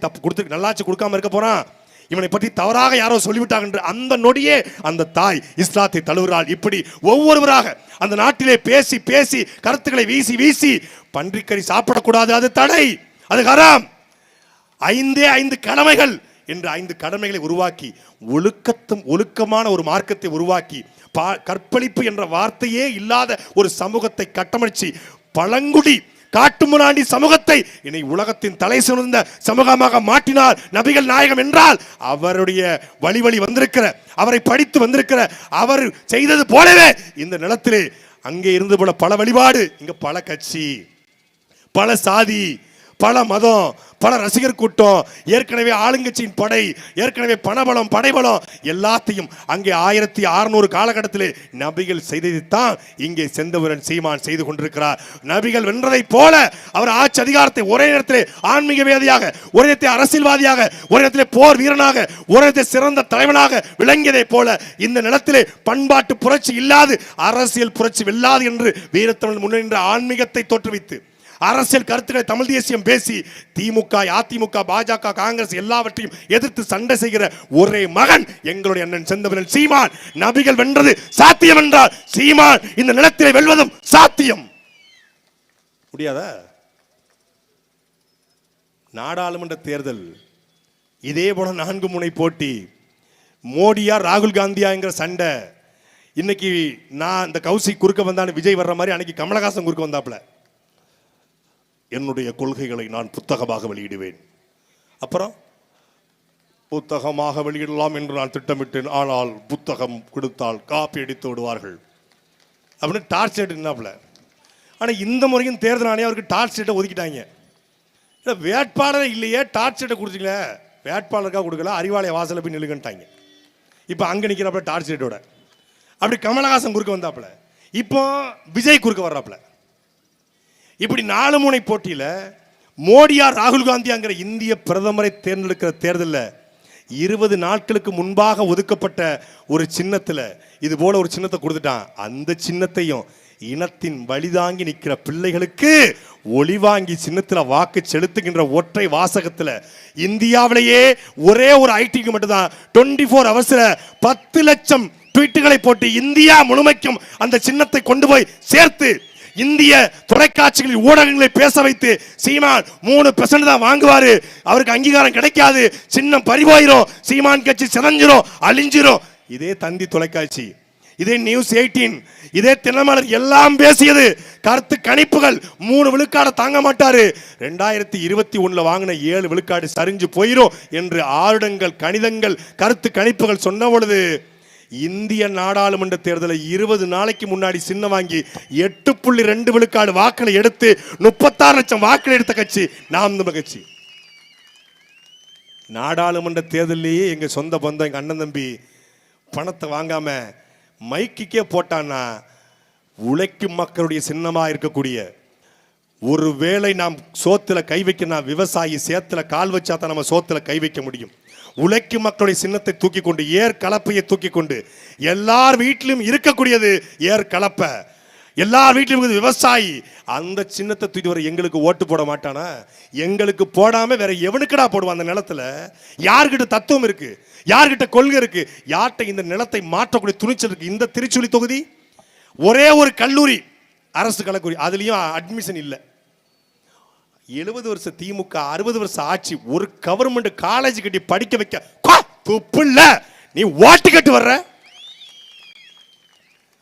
S1: நல்லாட்சி கொடுக்காம இருக்க போறான், இவனை பற்றி தவறாக யாரோ சொல்லிவிட்டாங்க என்று அந்த நொடியே அந்த தாய் இஸ்லாத்தை தழுவுகிறாள். இப்படி ஒவ்வொருவராக அந்த நாட்டிலே பேசி பேசி கருத்துக்களை வீசி வீசி பன்றிக்கறி சாப்பிடக்கூடாது, அது தடை, அது ஹராம், 5 கடமைகள் என்று 5 கடமைகளை உருவாக்கி ஒழுக்கமான ஒரு மார்க்கத்தை உருவாக்கி கற்பழிப்பு என்ற வார்த்தையே இல்லாத ஒரு சமூகத்தை கட்டமைச்சு பழங்குடி காட்டுமுராண்டி சமூகத்தை இனி உலகத்தின் தலை சிறந்த சமூகமாக மாற்றினார் நபிகள் நாயகம் என்றால், அவருடைய வழி வந்திருக்கிற, அவரை படித்து வந்திருக்கிற, அவர் செய்தது போலவே இந்த நிலத்திலே அங்கே இருந்து போல பல வழிபாடு, இங்க பல கட்சி, பல சாதி, பல மதம், பல ரசிகர் கூட்டம், ஏற்கனவே ஆளுங்கட்சியின் படை, ஏற்கனவே பணபலம் படைபலம் எல்லாத்தையும் அங்கே 1600 காலகட்டத்திலே நபிகள் செய்ததைத்தான் இங்கே செந்தவரன் சீமான் செய்து கொண்டிருக்கிறார். நபிகள் வென்றதை போல அவர் ஆட்சி அதிகாரத்தை ஒரே நேரத்திலே ஆன்மீக வேதியாக, ஒரே நேரத்தில் அரசியல்வாதியாக, ஒரே நேரத்திலே போர் வீரனாக, ஒரே நேரத்தில் சிறந்த தலைவனாக விளங்கியதை போல இந்த நிலத்திலே பண்பாட்டு புரட்சி இல்லாது அரசியல் புரட்சி வெல்லாது என்று வீரத்தமிழ் முன்னின்ற ஆன்மீகத்தை தோற்றுவித்து அரசியல் கருத்துக்களை தமிழ் தேசியம் பேசி திமுக, அதிமுக, பாஜக, காங்கிரஸ் எல்லாவற்றையும் எதிர்த்து சண்டை செய்கிற ஒரே மகன் எங்களுடைய அண்ணன் செந்தமிழன் சீமான். நபிகள் வென்றது சாத்தியம் என்றால் சீமான் இந்த நிலத்திலே வெல்வதும் சாத்தியம். முடியாதா? நாடாளுமன்ற தேர்தல் இதே போல 4 முனை போட்டி, மோடியா ராகுல் காந்தியா என்கிற சண்டை. இன்னைக்கு நான் இந்த கௌசிக் குறுக்க வந்தான்னு விஜய் வர்ற மாதிரி அன்னைக்கு கமலஹாசன் குறுக்க வந்தாப்புல, என்னுடைய கொள்கைகளை நான் புத்தகமாக வெளியிடுவேன், அப்புறம் புத்தகமாக வெளியிடலாம் என்று நான் திட்டமிட்டேன், ஆனால் புத்தகம் கொடுத்தால் காப்பி அடித்து விடுவார்கள் அப்படின்னு டார்ச் லைட் இருந்தாப்புல. ஆனால் இந்த முறையும் தேர்தல் ஆணையம் அவருக்கு டார்ச் லைட்டை ஒதுக்கிட்டாங்க. வேட்பாளரே இல்லையே, டார்ச் லைட்டை கொடுத்தீங்களே, வேட்பாளருக்காக கொடுக்கல, அறிவாலய வாசலில் போய் நிலுங்கன்ட்டாங்க. இப்போ அங்கே நிற்கிறாப்புல டார்ச் லைட்டோட. அப்படி கமலஹாசன் குறுக்க வந்தாப்புல, இப்போ விஜய் குறுக்க வர்றாப்புல. இப்படி 4 முனை போட்டியில் மோடியா ராகுல் காந்தியாங்கிற இந்திய பிரதமரை தேர்ந்தெடுக்கிற தேர்தலில் 20 நாட்களுக்கு முன்பாக ஒதுக்கப்பட்ட ஒரு சின்னத்தில் இது போல ஒரு சின்னத்தை கொடுத்துட்டான். அந்த சின்னத்தையும் இனத்தின் வழிதாங்கி நிற்கிற பிள்ளைகளுக்கு ஒளிவாங்கி சின்னத்தில் வாக்கு செலுத்துகின்ற ஒற்றை வாசகத்தில் இந்தியாவிலேயே ஒரே ஒரு ஐடிக்கு மட்டும்தான் 24 ஹவர்ஸ்ல 10 லட்சம் ட்வீட்டுகளை போட்டு இந்தியா முழுமைக்கும் அந்த சின்னத்தை கொண்டு போய் சேர்த்து இந்திய தொலைக்காட்சிகளில் ஊடகங்களை பேச வைத்து சீமான் 3% தான் வாங்குவாரு, அவருக்கு அங்கீகாரம் கிடைக்காது, சின்னம் பறிபோயிரும், சீமான் கட்சி சிதஞ்சிரும், அழிஞ்சிரும். இதே தந்தி தொலைக்காட்சி, இதே நியூஸ் 18, இதே தினமலர் எல்லாம் பேசியது. கருத்து கணிப்புகள் 3 விழுக்காடு தாங்க மாட்டாரு, 2021 வாங்கின 7 விழுக்காடு சரிஞ்சு போயிரும் என்று ஆருடங்கள் கணிதங்கள் கருத்து கணிப்புகள் சொன்ன பொழுது இந்திய நாடாளுமன்ற தேர்தலை 20 நாளைக்கு முன்னாடி சின்ன வாங்கி 8.2 விழுக்காடு வாக்களை எடுத்து 36 லட்சம் வாக்களை எடுத்த கட்சி நாம் தமிழர் கட்சி. நாடாளுமன்ற தேர்தலையே எங்க சொந்த பந்தம், எங்க அண்ணன் தம்பி பணத்தை வாங்காம மைக்கே போட்டான்னா உழைக்கும் மக்களுடைய சின்னமா இருக்கக்கூடிய, ஒருவேளை நாம் சோத்துல கை வைக்க, விவசாயி சேத்துல கால் வச்சா தான் நம்ம சோத்துல கை வைக்க முடியும். உழைக்கும் மக்களுடைய சின்னத்தை தூக்கி கொண்டு, ஏர் கலப்பையை தூக்கி கொண்டு, எல்லார் வீட்டிலும் இருக்கக்கூடியது ஏர் கலப்பை, எல்லார் வீட்டிலும் விவசாயி, அந்த சின்னத்தை தூக்கி வர எங்களுக்கு ஓட்டு போட மாட்டானா? எங்களுக்கு போடாம வேற எவனுக்கடா போடுவான்? அந்த நிலத்துல யார்கிட்ட தத்துவம் இருக்கு, யார்கிட்ட கொள்கை இருக்கு, யார்கிட்ட இந்த நிலத்தை மாற்றக்கூடிய துணிச்சல் இருக்கு? இந்த திருச்சுழி தொகுதி ஒரே ஒரு கல்லூரி, அரசு கல்லூரி, அதுலயும் அட்மிஷன் இல்லை. 70 வருஷம் திமுக, 60 வருஷம் ஆட்சி, ஒரு கவர்மெண்ட் காலேஜ் கட்டி படிக்க வைக்க துப்புல்ல. நீ ஓட்டு கட்டு வர்ற,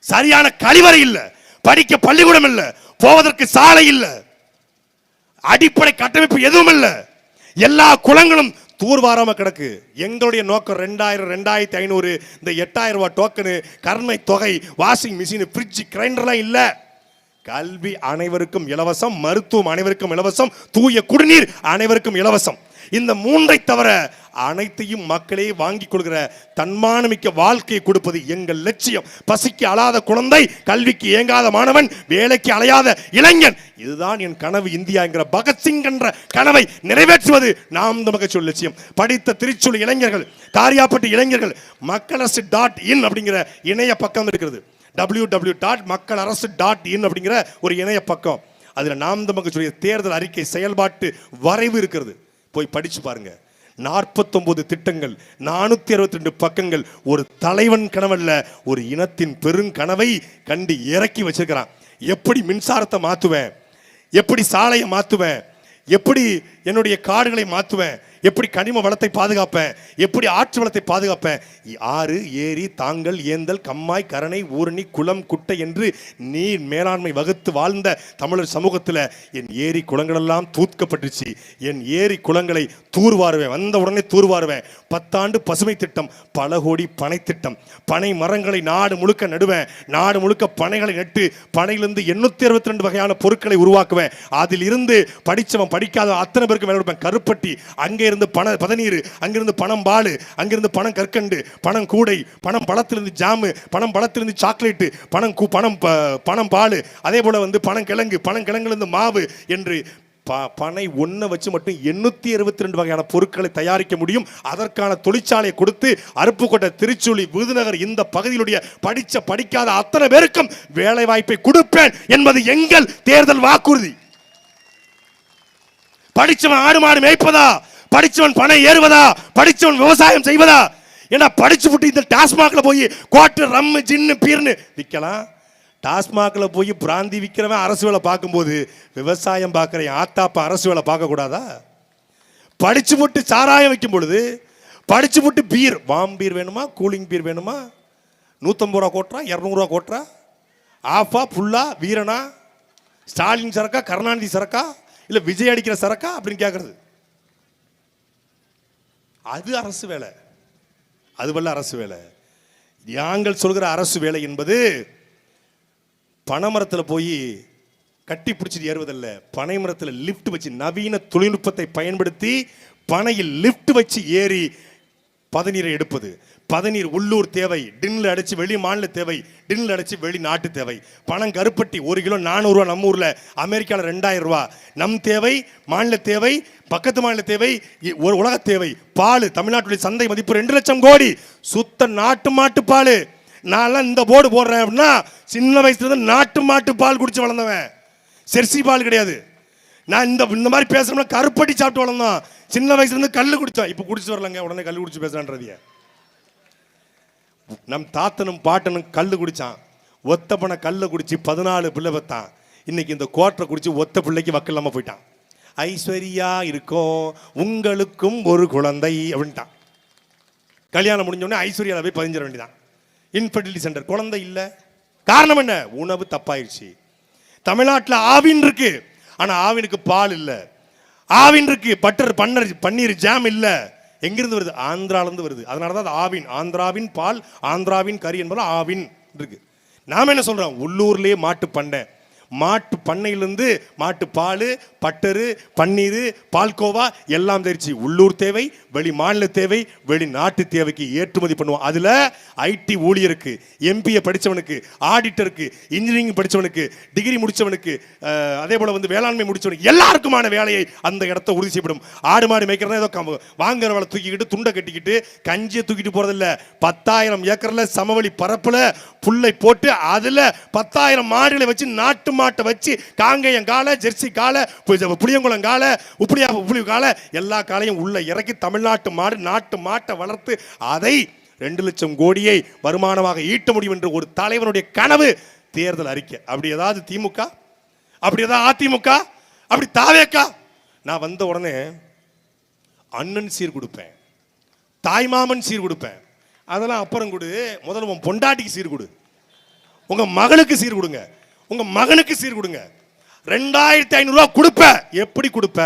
S1: சரியான கழிவறை இல்ல, படிக்க பள்ளிக்கூடம் இல்ல, போவதற்கு சாலை இல்ல, அடிப்படை கட்டமைப்பு எதுவும் இல்ல, எல்லா குளங்களும் தூர்வாராம கிடக்கு. எங்களுடைய நோக்கம் 2000, 2500 இந்த 8000 ரூபாய் டோக்கனு, கருணை தொகை, வாஷிங் மிஷின், ஃப்ரிட்ஜ், கிரைண்டர்லாம் இல்ல. கல்வி அனைவருக்கும் இலவசம், மருத்துவம் அனைவருக்கும் இலவசம், தூய குடிநீர் அனைவருக்கும் இலவசம். இந்த மூன்றை தவிர அனைத்தையும் மக்களே வாங்கிக் கொள்கிற தன்மானமிக்க வாழ்க்கையை கொடுப்பது எங்கள் லட்சியம். பசிக்கு அழாத குழந்தை, கல்விக்கு ஏங்காத மாணவன், வேலைக்கு அலையாத இளைஞன், இதுதான் என் கனவு. இந்தியா என்கிற பகத்சிங் என்ற கனவை நிறைவேற்றுவது நாம் தமிழக லட்சியம். படித்த திருச்சூர் இளைஞர்கள், காரியாப்பட்டு இளைஞர்கள், மக்களரசு.in அப்படிங்கிற இணைய பக்கம் இருக்கிறது. www.மக்களரசு.in அப்படிங்கிற ஒரு இணைய பக்கம். அதுல நாம் தமிழக தேர்தல் அறிக்கை செயல்பாட்டு வரைவு இருக்கிறது. போய் படிச்சு பாருங்க. 49 திட்டங்கள், 462 பக்கங்கள். ஒரு தலைவன் கனவல்ல, ஒரு இனத்தின் பெருங்கனவை கண்டு இறக்கி வச்சிருக்கிறான். எப்படி மின்சாரத்தை மாத்துவேன், எப்படி சாலையை மாத்துவேன், எப்படி என்னுடைய காடுகளை மாத்துவேன், எப்படி கனிம வளத்தை பாதுகாப்பேன், எப்படி ஆற்று வளத்தை பாதுகாப்பேன், ஆறு, ஏரி, தாங்கல், ஏந்தல், கம்மாய், கரணை, ஊரணி, குளம், குட்டை என்று நீர் மேலாண்மை வகுத்து வாழ்ந்த தமிழர் சமூகத்தில் என் ஏரி குளங்களெல்லாம் தூத்கப்பட்டுச்சு. என் ஏரி குளங்களை தூர்வாருவேன், வந்த உடனே தூர்வாருவேன். 10 ஆண்டு பசுமை திட்டம், பல கோடி பனை திட்டம், பனை மரங்களை நாடு முழுக்க நடுவேன். நாடு முழுக்க பனைகளை நட்டு பனையிலிருந்து 862 வகையான பொருட்களை உருவாக்குவேன். அதில் இருந்து படித்தவன் படிக்காத அத்தனை பேருக்கு மேல கொடுப்பேன். கருப்பட்டி, அங்கே இருந்து பதநீர், அங்கிருந்து பணம் பாலு, அங்கிருந்து பணம் கற்கண்டு, பணம் கூடை, பணம் பழத்திலிருந்து ஜாமு, பணம் பழத்திலிருந்து சாக்லேட்டு, பணம் பாலு, அதே போல பணம் கிழங்கிலிருந்து மாவு என்று பனை ஒன்றை வச்சு மட்டும் 862 வகையான பொருட்களை தயாரிக்க முடியும். அதற்கான தொழிற்சாலையை கொடுத்து அருப்புக்கோட்டை, திருச்சுழி, விருதுநகர் இந்த பகுதியிலுடைய படிக்காத அத்தனை பேருக்கும் வேலை வாய்ப்பை கொடுப்பேன் என்பது எங்கள் தேர்தல் வாக்குறுதி. படிச்சவன் ஆடு மாடு மேய்ப்பதா, படிச்சவன் பனை ஏறுவதா, படிச்சவன் விவசாயம் செய்வதா? ஏன்னா படிச்சு விட்டு இந்த டாஸ்மாக்ல போய் கோட்டு, ரம்மு, ஜின்னு, பீர்னு விற்கலாம். டாஸ்மாக்ல போய் பிராந்தி விற்கிறவன் அரசு வேலை பார்க்கும்போது விவசாயம் பார்க்குற ஆத்தாப்பா அரசு வேலை பார்க்க கூடாதா? படிச்சு விட்டு சாராயம் வைக்கும் பொழுது, படிச்சு விட்டு பீர், வாம் பீர் வேணுமா, கூலிங் பீர் வேணுமா, 150 ரூபா கோட்டுறா, 200 ரூபா கோட்டுறா, ஆஃபா ஃபுல்லா வீரனா, ஸ்டாலின் சரக்கா, கருணாநிதி சரக்கா, இல்ல விஜய் அடிக்கிற சரக்கா அப்படின்னு கேட்கறது. அது அரசு வேலை, அதுவல்ல அரசு வேலை. நாங்கள் சொல்கிற அரசு வேலை என்பது பனைமரத்தில் போய் கட்டி பிடிச்சிட்டு ஏறுவதல்ல. பனை மரத்தில் லிப்ட் வச்சு, நவீன தொழில்நுட்பத்தை பயன்படுத்தி பனையில் லிப்ட் வச்சு ஏறி பதநீரை எடுப்பது. பதநீர் உள்ளூர் தேவை, டின்ல அடிச்சு வெளி மாநில தேவை, டின்ல அடிச்சு வெளிநாட்டு தேவை. பணம் கருப்பட்டி 1 கிலோ 400 ரூபா, நம்ம ஊர்ல, அமெரிக்காவில் 2000 ரூபா. நம் தேவை, மாநில தேவை, பக்கத்து மாநில தேவை, ஒரு உலக தேவை. பால், தமிழ்நாட்டுடைய சந்தை மதிப்பு 2 லட்சம் கோடி. சுத்த நாட்டு மாட்டு பால். நான் இந்த போர்டு போடுறேன் அப்படின்னா சின்ன வயசுல இருந்து நாட்டு மாட்டு பால் குடிச்சு வளர்ந்தவன், செர்சி பால் கிடையாது. நான் இந்த மாதிரி பேசணும்னா கருப்பட்டி சாப்பிட்டு வளர்ந்தோம். சின்ன வயசுல இருந்து கல்லு குடிச்சோம். இப்ப குடிச்சு வரலங்க, உடனே கல்லு குடிச்சு பேசுறான்றதிய. நம் தாத்தனும் பாட்டனும் கல்லு குடிச்சான். ஒத்த பண கல்ல குடிச்சு 14 பிள்ளை பத்தான். இன்னைக்கு இந்த கோட்டை குடிச்சு ஒத்த பிள்ளைக்கு வக்கு இல்லாம போயிட்டான். ஐஸ்வர்யா இருக்கும் உங்களுக்கும் ஒரு குழந்தை அப்படின்ட்டான். கல்யாணம் முடிஞ்சோடனே ஐஸ்வர்யாவில் போய் பதிஞ்சிட வேண்டியதான். இன்ஃபர்டிலிட்டி சென்டர், குழந்தை இல்லை. காரணம் என்ன? உணவு தப்பாயிருச்சு. தமிழ்நாட்டில் ஆவின் இருக்கு, ஆனா ஆவினுக்கு பால் இல்லை. ஆவின் இருக்கு, பட்டர், பன்னீர், ஜாம் இல்லை. எங்கிருந்து வருது? ஆந்திராவிலிருந்து வருது. அதனாலதான் அது ஆவின். ஆந்திராவின் பால், ஆந்திராவின் கறி என்பது ஆவின் இருக்கு. நாம என்ன சொல்றோம்? உள்ளூர்லயே மாட்டு பண்ணை, மாட்டு பண்ணையிலிருந்து மாட்டு பால், பட்டரு, பன்னீர், பால்கோவா எல்லாம் தெரிச்சு. உள்ளூர் தேவை, வெளி மாநில தேவை, வெளிநாட்டு தேவைக்கு ஏற்றுமதி பண்ணுவோம். அதுல ஐடி ஊழியருக்கு, எம்பிஏ படிச்சவனுக்கு, ஆடிட்டருக்கு, இன்ஜினியரிங் படிச்சவனுக்கு, டிகிரி முடிச்சவனுக்கு, அதே போல வேளாண்மை முடிச்சவனுக்கு எல்லாருக்குமான வேலையை அந்த இடத்த உறுதி செய்யப்படும். ஆடு மாடு மேய்க்கிறதா ஏதோ வாங்குற வேலை தூக்கிக்கிட்டு துண்டை கட்டிக்கிட்டு கஞ்சியை தூக்கிட்டு போறதில்ல. 10,000 ஏக்கர்ல சமவெளி பரப்புல புல்லை போட்டு அதுல 10,000 மாடுகளை வச்சு, நாட்டு மாட்டை வச்சு, காங்கேயம் காலை, ஜெர்சி காலை, புளியங்குளம் காலை, புளி காலை, எல்லா காலையும் உள்ள இறக்கி தமிழ்நாட்டு மாடு, நாட்டு மாட்டை வளர்த்து அதை 2 லட்சம் கோடியை வருமானமாக ஈட்ட முடியும் என்று ஒரு தலைவனுடைய கனவு தேர்தல் அறிக்கை. அப்படி ஏதாவது திமுக, அப்படி ஏதாவது அதிமுக, அப்படி தாவேக்கா நான் வந்த உடனே அண்ணன் சீர் கொடுப்பேன், தாய்மாமன் சீர் கொடுப்பேன். அதெல்லாம் அப்புறம் கொடு, முதல்ல உன் பொண்டாட்டிக்கு சீர் கொடு, உங்க மகளுக்கு சீர் கொடுங்க, உங்க மகனுக்கு சீர் கொடுங்க. 2500 ரூபாய் கொடுப்ப. எப்படி கொடுப்ப?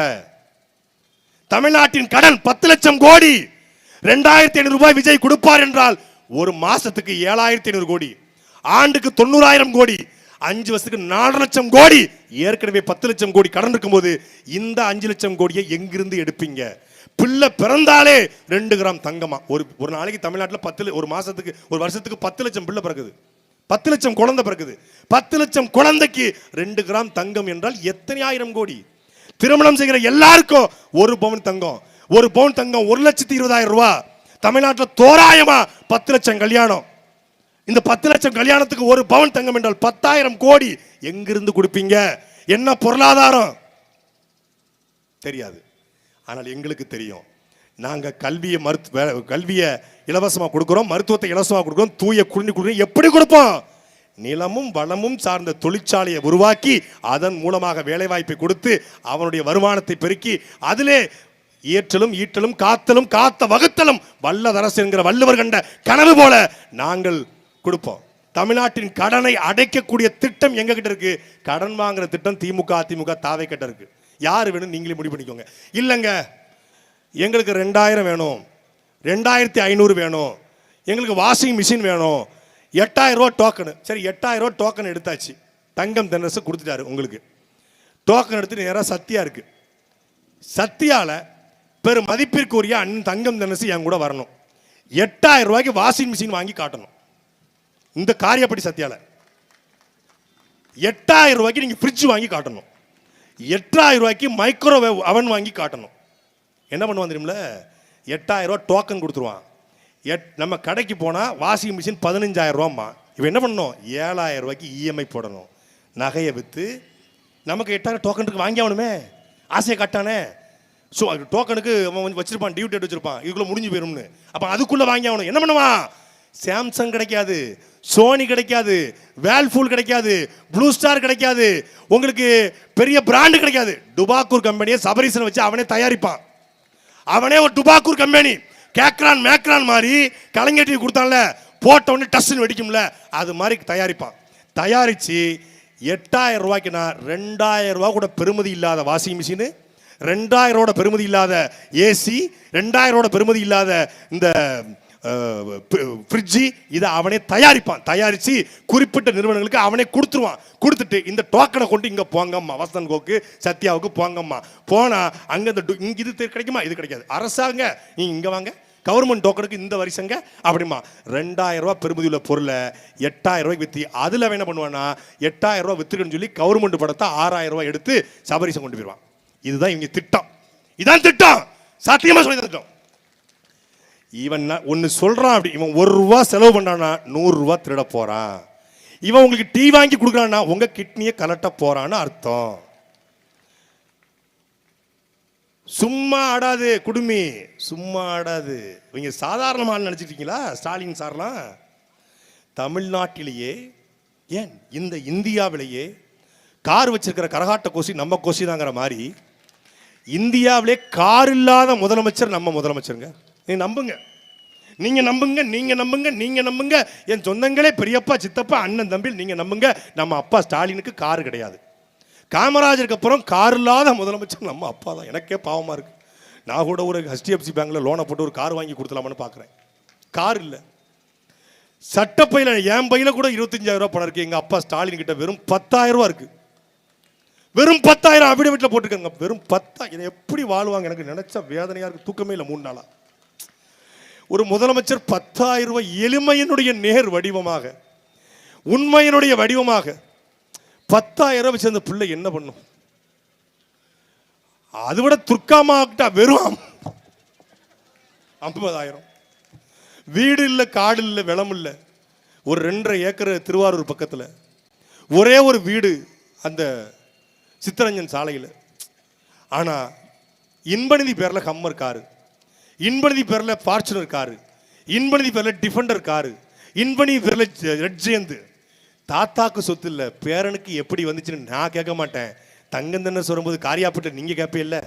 S1: தமிழ்நாட்டின் கடன் 10 லட்சம் கோடி. 2500 ரூபாய் விஜய் கொடுப்பார் என்றால் ஒரு மாசத்துக்கு 7500 கோடி, ஆண்டுக்கு 90,000 கோடி, 5 வருஷத்துக்கு 4 லட்சம் கோடி. ஏற்கனவே 10 லட்சம் கோடி கடன் இருக்கும்போது இந்த 5 லட்சம் கோடியை எங்கிருந்து எடுப்பீங்க? பிள்ளை பிறந்தாலே 2 கிராம் தங்கமா. ஒரு நாளைக்கு தமிழ்நாட்டில் ஒரு மாசத்துக்கு ஒரு வருஷத்துக்கு 10 லட்சம் பிள்ளை பிறகுது, 10 லட்சம் குழந்தை பிறகுது. 10 லட்சம் குழந்தைக்கு 2 கிராம் தங்கம் என்றால் எத்தனை ஆயிரம் கோடி? திருமணம் செய்கிற எல்லாருக்கும் 1 பவுன் தங்கம், 1 பவுன் தங்கம் 1,20,000 ரூபாய். தமிழ்நாட்டில் தோராயமா 10 லட்சம் கல்யாணம். இந்த 10 லட்சம் கல்யாணத்துக்கு 1 பவுன் தங்கம் என்றால் 10,000 கோடி. எங்கிருந்து கொடுப்பீங்க? என்ன பொருளாதாரம் தெரியாது. ஆனால் எங்களுக்கு தெரியும். நாங்க கல்வியை இலவசமாக கொடுக்கிறோம், மருத்துவத்தை இலவசமாக கொடுக்கிறோம், தூய குடிநீர் கொடுக்கிறோம். எப்படி கொடுப்போம்? நிலமும் வளமும் சார்ந்த தொழிற்சாலையை உருவாக்கி அதன் மூலமாக வேலைவாய்ப்பை கொடுத்து அவனுடைய வருமானத்தை பெருக்கி அதிலே ஏற்றலும் ஈட்டலும் காத்தலும் காத்த வகுத்தலும் வல்லதரசு என்கிற வள்ளுவர் கண்ட கனவு போல நாங்கள் கொடுப்போம். தமிழ்நாட்டின் கடனை அடைக்கக்கூடிய திட்டம் எங்க கிட்ட இருக்கு. கடன் வாங்குற திட்டம் திமுக அதிமுக தாவை கிட்ட இருக்கு. யாரு வேணும் நீங்களே முடிவு பண்ணிக்கோங்க. இல்லைங்க எங்களுக்கு 2000 வேணும், 2500 வேணும், எங்களுக்கு வாஷிங் மிஷின் வேணும், 8000 ரூபா டோக்கனு. சரி 8000 ரூபா டோக்கன் எடுத்தாச்சு, தங்கம் தென்னரசு கொடுத்துட்டாரு உங்களுக்கு. டோக்கன் எடுத்துட்டு நேராக சத்தியா இருக்கு. சத்தியால பெரும் மதிப்பிற்குரிய அண்ணன் தங்கம் தென்னரசு என் கூட வரணும். 8000 ரூபாய்க்கு வாஷிங் மிஷின் வாங்கி காட்டணும். இந்த காரியப்படி சத்தியால 8000 ரூபாய்க்கு நீங்க ஃப்ரிட்ஜ் வாங்கி காட்டணும். 8000 ரூபாய்க்கு மைக்ரோவேவ் அவன் வாங்கி காட்டணும். என்ன பண்ணுவான் தெரியுமில்ல? 8000 ரூபா டோக்கன் கொடுத்துருவான். நம்ம கடைக்கு போனால் வாஷிங் மிஷின் 15,000 ரூபாம்மா. இவன் என்ன பண்ணணும்? 7,000 ரூபாய்க்கு இஎம்ஐ போடணும். நகையை விற்று நமக்கு 8,000 டோக்கனுக்கு வாங்கி ஆகணுமே, ஆசையை கட்டானே. ஸோ டோக்கனுக்கு அவன் வச்சிருப்பான், டியூ டேட் வச்சிருப்பான், இதுக்குள்ளே முடிஞ்சு போயிடும்னு. அப்போ அதுக்குள்ளே வாங்கி ஆகணும். என்ன பண்ணுவான்? சாம்சங் கிடைக்காது, சோனி கிடைக்காது, வேல்ஃபூல் கிடைக்காது, ப்ளூ ஸ்டார் கிடைக்காது, உங்களுக்கு பெரிய பிராண்டு கிடைக்காது. டுபாக்கூர் கம்பெனியை சபரீசனை வச்சு அவனே தயாரிப்பான். அவனே ஒரு டுபாக்கூர் கம்பெனி கேக்ரான் மேக்ரான் மாதிரி கலைஞர் டிவி கொடுத்தான்ல, போட்ட உடனே டஸ்ன்னு வெடிக்கும்ல, அது மாதிரி தயாரிப்பான். தயாரித்து 8000 ரூபாய்க்கு நான் 2000 ரூபா கூட பெருமதி இல்லாத வாஷிங் மிஷினு, 2000 ரூபா பெருமதி இல்லாத ஏசி, 2000 ரூபா பெருமதி இல்லாத இந்த ஃப்ரிட்ஜி, இதை அவனே தயாரிப்பான். தயாரித்து குறிப்பிட்ட நிறுவனங்களுக்கு அவனே கொடுத்துருவான். கொடுத்துட்டு இந்த டோக்கனை கொண்டு இங்கே போங்கம்மா, வசந்தன் கோக்கு சத்யாவுக்கு போங்கம்மா. போனால் அங்கே இந்த இது கிடைக்குமா? இது கிடைக்காது. அரசாங்க நீங்கள் இங்கே வாங்க, கவர்மெண்ட் டோக்கனுக்கு இந்த வரிசைங்க அப்படிமா. 2000 ரூபா பெருமதி உள்ள பொருளை 8000 ரூபாய்க்கு விற்று அதில் என்ன பண்ணுவான்னா 8000 ரூபா விற்றுக்குன்னு சொல்லி கவர்மெண்ட் படத்தை 6000 ரூபாய் எடுத்து சபரிசம் கொண்டு போயிடுவான். இதுதான் இவங்க திட்டம். இதான் திட்டம். சாத்தியமாக சொல்லி திட்டம். இவன் ஒன்று சொல்கிறான், அப்படி இவன் 1 ரூபா செலவு பண்ணான்னா 100 ரூபா திருட போகிறான். இவன் உங்களுக்கு டீ வாங்கி கொடுக்குறான்னா உங்கள் கிட்னியை கலட்ட போகிறான்னு அர்த்தம். சும்மா ஆடாது குடுமி, சும்மா ஆடாது. இவங்க சாதாரணமாக நினச்சிட்டீங்களா? ஸ்டாலின் சார்லாம் தமிழ்நாட்டிலேயே, ஏன் இந்த இந்தியாவிலேயே கார் வச்சிருக்கிற கரகாட்ட கோசி நம்ம கோசி தாங்கிற மாதிரி இந்தியாவிலே கார் இல்லாத முதலமைச்சர் நம்ம முதலமைச்சருங்க. நீ நம்புங்க, நீங்க நம்புங்க, நீங்க நம்புங்க, நீங்க நம்புங்க. என் சொந்தங்களே, பெரியப்பா சித்தப்பா அண்ணன் தம்பி, நீங்க நம்புங்க. நம்ம அப்பா ஸ்டாலினுக்கு கார் கிடையாது. காமராஜருக்கு அப்புறம் கார் இல்லாத முதலமைச்சர் நம்ம அப்பா தான். எனக்கே பாவமா இருக்கு. நான் கூட ஒரு HDFC பேங்க்ல லோனை போட்டு ஒரு கார் வாங்கி கொடுத்தலாமான்னு பார்க்குறேன். கார் இல்லை. சட்டப்பையில் என் பையில கூட 25,000 ரூபா பணம் இருக்கு. எங்க அப்பா ஸ்டாலின் கிட்ட வெறும் 10,000 ரூபா இருக்கு. வெறும் 10,000 அப்படி வீட்டில் போட்டுருக்காங்க. வெறும் 10,000. இதை எப்படி வாழ்வாங்க? எனக்கு நினைச்சா வேதனையா இருக்கு. தூக்கமே இல்லை 3 நாளா. ஒரு முதலமைச்சர் 10,000 ரூபாய் எளிமையினுடைய நேர் வடிவமாக, உண்மையினுடைய வடிவமாக 10,000 வச்சு அந்த பிள்ளை என்ன பண்ணும்? அதை விட துர்க்காமாக்கிட்டா வெறும் 50,000. வீடு இல்லை, காடு இல்லை, வெளம் இல்லை. ஒரு 2.5 ஏக்கர் திருவாரூர் பக்கத்தில் ஒரே ஒரு வீடு அந்த சித்தரஞ்சன் சாலையில். ஆனால் இன்பநிதி பேரில் ஹம்மர் காரு, இன்பநிதி பேரில் ஃபார்ச்சுனர் காரு, இன்பநிதி பேரில் டிஃபெண்டர் காரு, இன்பநிதி பேரில் ரெட் ஜெயந்த். தாத்தாக்கு சொத்து இல்லை, பேரனுக்கு எப்படி வந்துச்சுன்னு நான் கேட்க மாட்டேன். தங்கம் தென்னரசு வரும்போது காரியாப்பட்ட நீங்கள் கேட்பே இல்லை.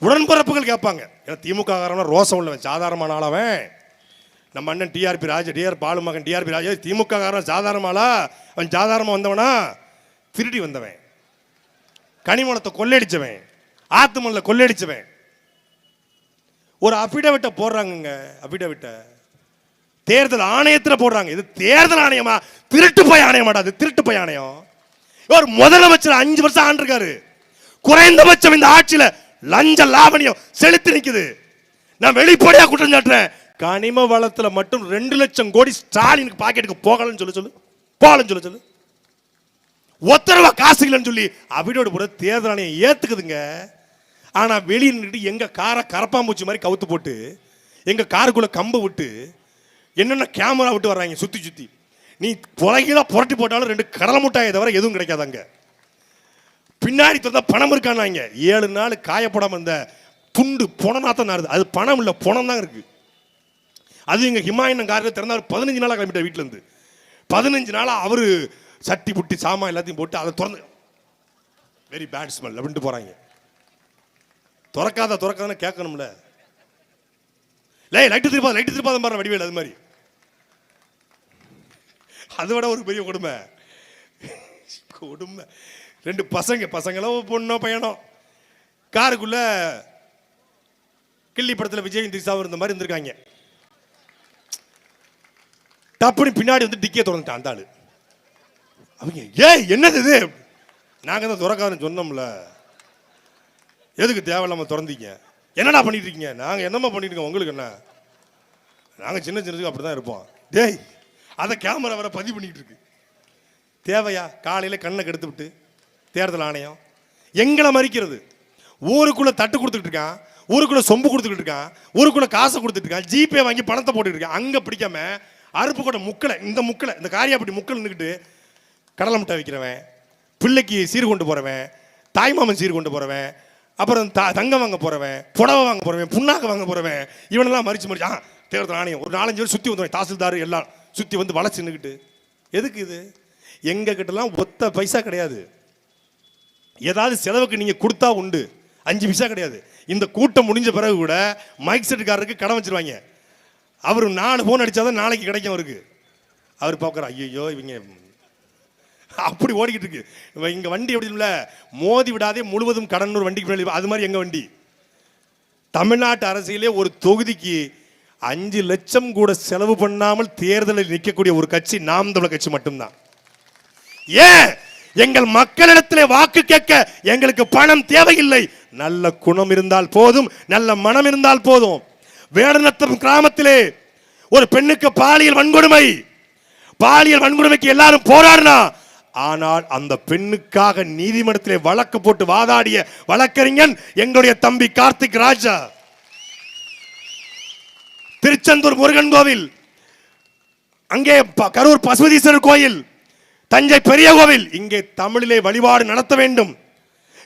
S1: உடன்பிறப்புகள் கேட்பாங்க. ஏன்னா திமுக காரன் ரோசம் உள்ளவன், சாதாரணமான ஆளவன். நம்ம அண்ணன் டிஆர்பி ராஜா, பாலு மகன் டிஆர்பி ராஜா திமுக காரன் சாதாரணமாளா? அவன் சாதாரணமாக வந்தவனா? திருடி வந்தவன், கனிமலத்தை கொள்ளையடிச்சவன், ஆத்துமல்ல கொள்ளையடிச்சவன். ஒரு அபிடவிட்ட போடுறாங்க, அபிடவிட்ட தேர்தல் ஆணையத்தில் போடுறாங்க. இது தேர்தல் ஆணையமா? திருட்டு போய் ஆணையமாடா, அது திருட்டு போய் ஆணையம். ஒரு முதலமைச்சர் 5 வருஷம் ஆண்டிருக்காரு. குறைந்தபட்சம் இந்த ஆட்சியில் லஞ்ச லாவணியம் செலுத்தி நிற்குது. நான் வெளிப்படையா குற்றம் சாட்டுறேன். கனிம வளத்துல மட்டும் 2 லட்சம் கோடி ஸ்டாலினுக்கு பாக்கெட்டுக்கு போகலன்னு சொல்லு போகலன்னு சொல்லு. ஒத்தரவா காசு இல்லைன்னு சொல்லி அபிடோடு போட தேர்தல் ஆணையம் ஏத்துக்குதுங்க. ஆனா வெளியே நின்று எங்க காரை கரப்பாம்பூச்சி மாதிரி கவுத்து போட்டு எங்க காருக்குள்ள கம்பு விட்டு என்னென்ன கேமரா விட்டு வர்றாங்க சுத்தி சுத்தி. நீ புலகில புரட்டி போட்டாலும் 2 கடலை முட்டாயை தவிர எதுவும் கிடைக்காதாங்க. பின்னாடி தந்தா பணம் இருக்கானாங்க. 7 நாள் காயப்படாம இந்த துண்டு பொணநாத்தான் நாருது. அது பணம் இல்லை, பொணம் தான் இருக்கு. அது எங்க ஹிமாயன் காரில் திறந்தா 15 நாளாக கிளம்பிட்டார் வீட்டில இருந்து. 15 நாளா அவரு சட்டி புட்டி சாமான் எல்லாத்தையும் போட்டு அதை திறந்து வெரி பேட் ஸ்மெல் அப்படின்ட்டு போறாங்க. திறக்காதான்னு கேட்கணும்ல. லைட்டு திருப்பாத பாரு வடிவேல். அது மாதிரி அதை விட ஒரு பெரிய கொடுமை. 2 பசங்களோ பொண்ணோ பையனோ காருக்குள்ள கிள்ளி படத்தில் விஜய் திரிசாவும் இருந்த மாதிரி இருந்திருக்காங்க. டப்புனு பின்னாடி வந்து டிக்கியை திறந்துட்டான் அந்த ஆளு. அவங்க என்னது இது? நாங்க தான் திறக்காதுன்னு சொன்னோம்ல, எதுக்கு தேவையில்லாம திறந்தீங்க? என்னடா பண்ணிட்டு இருக்கீங்க? நாங்க என்னமா பண்ணிட்டு இருக்கோம், உங்களுக்கு என்ன? நாங்க சின்ன சின்னதுக்கு அப்படிதான் இருப்போம். டேய், அதை கேமரா வர பதிவு பண்ணிட்டு இருக்கு. தேவையா? காலையில கண்ணை கெடுத்து விட்டு தேர்தல் ஆணையம் எங்களை மறிக்கிறது. ஊருக்குள்ள தட்டு கொடுத்துட்டு இருக்கான், ஊருக்குள்ள சொம்பு கொடுத்துட்டு இருக்கான், ஊருக்குள்ள காசை கொடுத்துட்டு இருக்கான், ஜிபே வாங்கி பணத்தை போட்டுட்டு இருக்கான். அங்க பிடிக்காம அருப்புக்கோட்டை இந்த காரியாப்பட்டி முக்கில் நின்றுக்கிட்டு கடலை மிட்டாய் வைக்கிறவன், பிள்ளைக்கு சீர் கொண்டு போறவன், தாய்மாமன் சீர் கொண்டு போறவன், அப்புறம் தங்கம் வாங்க போறவன், புடவை வாங்க போறவன், புண்ணாக்க வாங்க போறவன், இவனெல்லாம் மறிச்சு தேர்தல் ஆணையம் ஒரு 4-5 பேர் சுத்தி வந்தவன், தாசில்தார் எல்லாம் சுத்தி வந்து வளைச்சு நின்றுக்கிட்டு. எதுக்கு இது? எங்க கிட்டலாம் ஒத்த பைசா கிடையாது. ஏதாவது செலவுக்கு நீங்க கொடுத்தா உண்டு, 5 பைசா கிடையாது. இந்த கூட்டம் முடிஞ்ச பிறகு கூட மைக் செட்டுக்காரருக்கு கடன் வச்சிருவாங்க. அவர் 4 போன் அடிச்சாதான் நாளைக்கு கிடைக்கும் அவருக்கு. அவர் பார்க்குற ஐயோ இவங்க அப்படி ஓடிக்கிட்டு இருக்கு. இங்க வண்டி எப்படி இல்லை, மோதி விடாதே முழுவதும் கடன் ஒரு வண்டிக்கு பின்னாடி. அது மாதிரி எங்க வண்டி. தமிழ்நாட்டு அரசியலே ஒரு தொகுதிக்கு 5 லட்சம் கூட செலவு பண்ணாமல் தேர்தலில் நிற்கக்கூடிய ஒரு கட்சி நாம் தமிழர் கட்சி மட்டும்தான். ஏன்? எங்கள் மக்களிடத்திலே வாக்கு கேட்க எங்களுக்கு பணம் தேவையில்லை. நல்ல குணம் இருந்தால் போதும், நல்ல மனம் இருந்தால் போதும். வேடநத்தம் கிராமத்திலே ஒரு பெண்ணுக்கு பாலியல் வன்கொடுமைக்கு எல்லாரும் போராடினா, ஆனால் அந்த பெண்ணுக்காக நீதிமன்றத்திலே வழக்கு போட்டு வாதாடிய வழக்கறிஞன் எங்களுடைய தம்பி கார்த்திக் ராஜா. திருச்செந்தூர் முருகன் கோவில், அங்கே கரூர் பசுபதீஸ்வரர் கோயில், தஞ்சை பெரிய கோவில், இங்கே தமிழிலே வழிபாடு நடத்த வேண்டும்.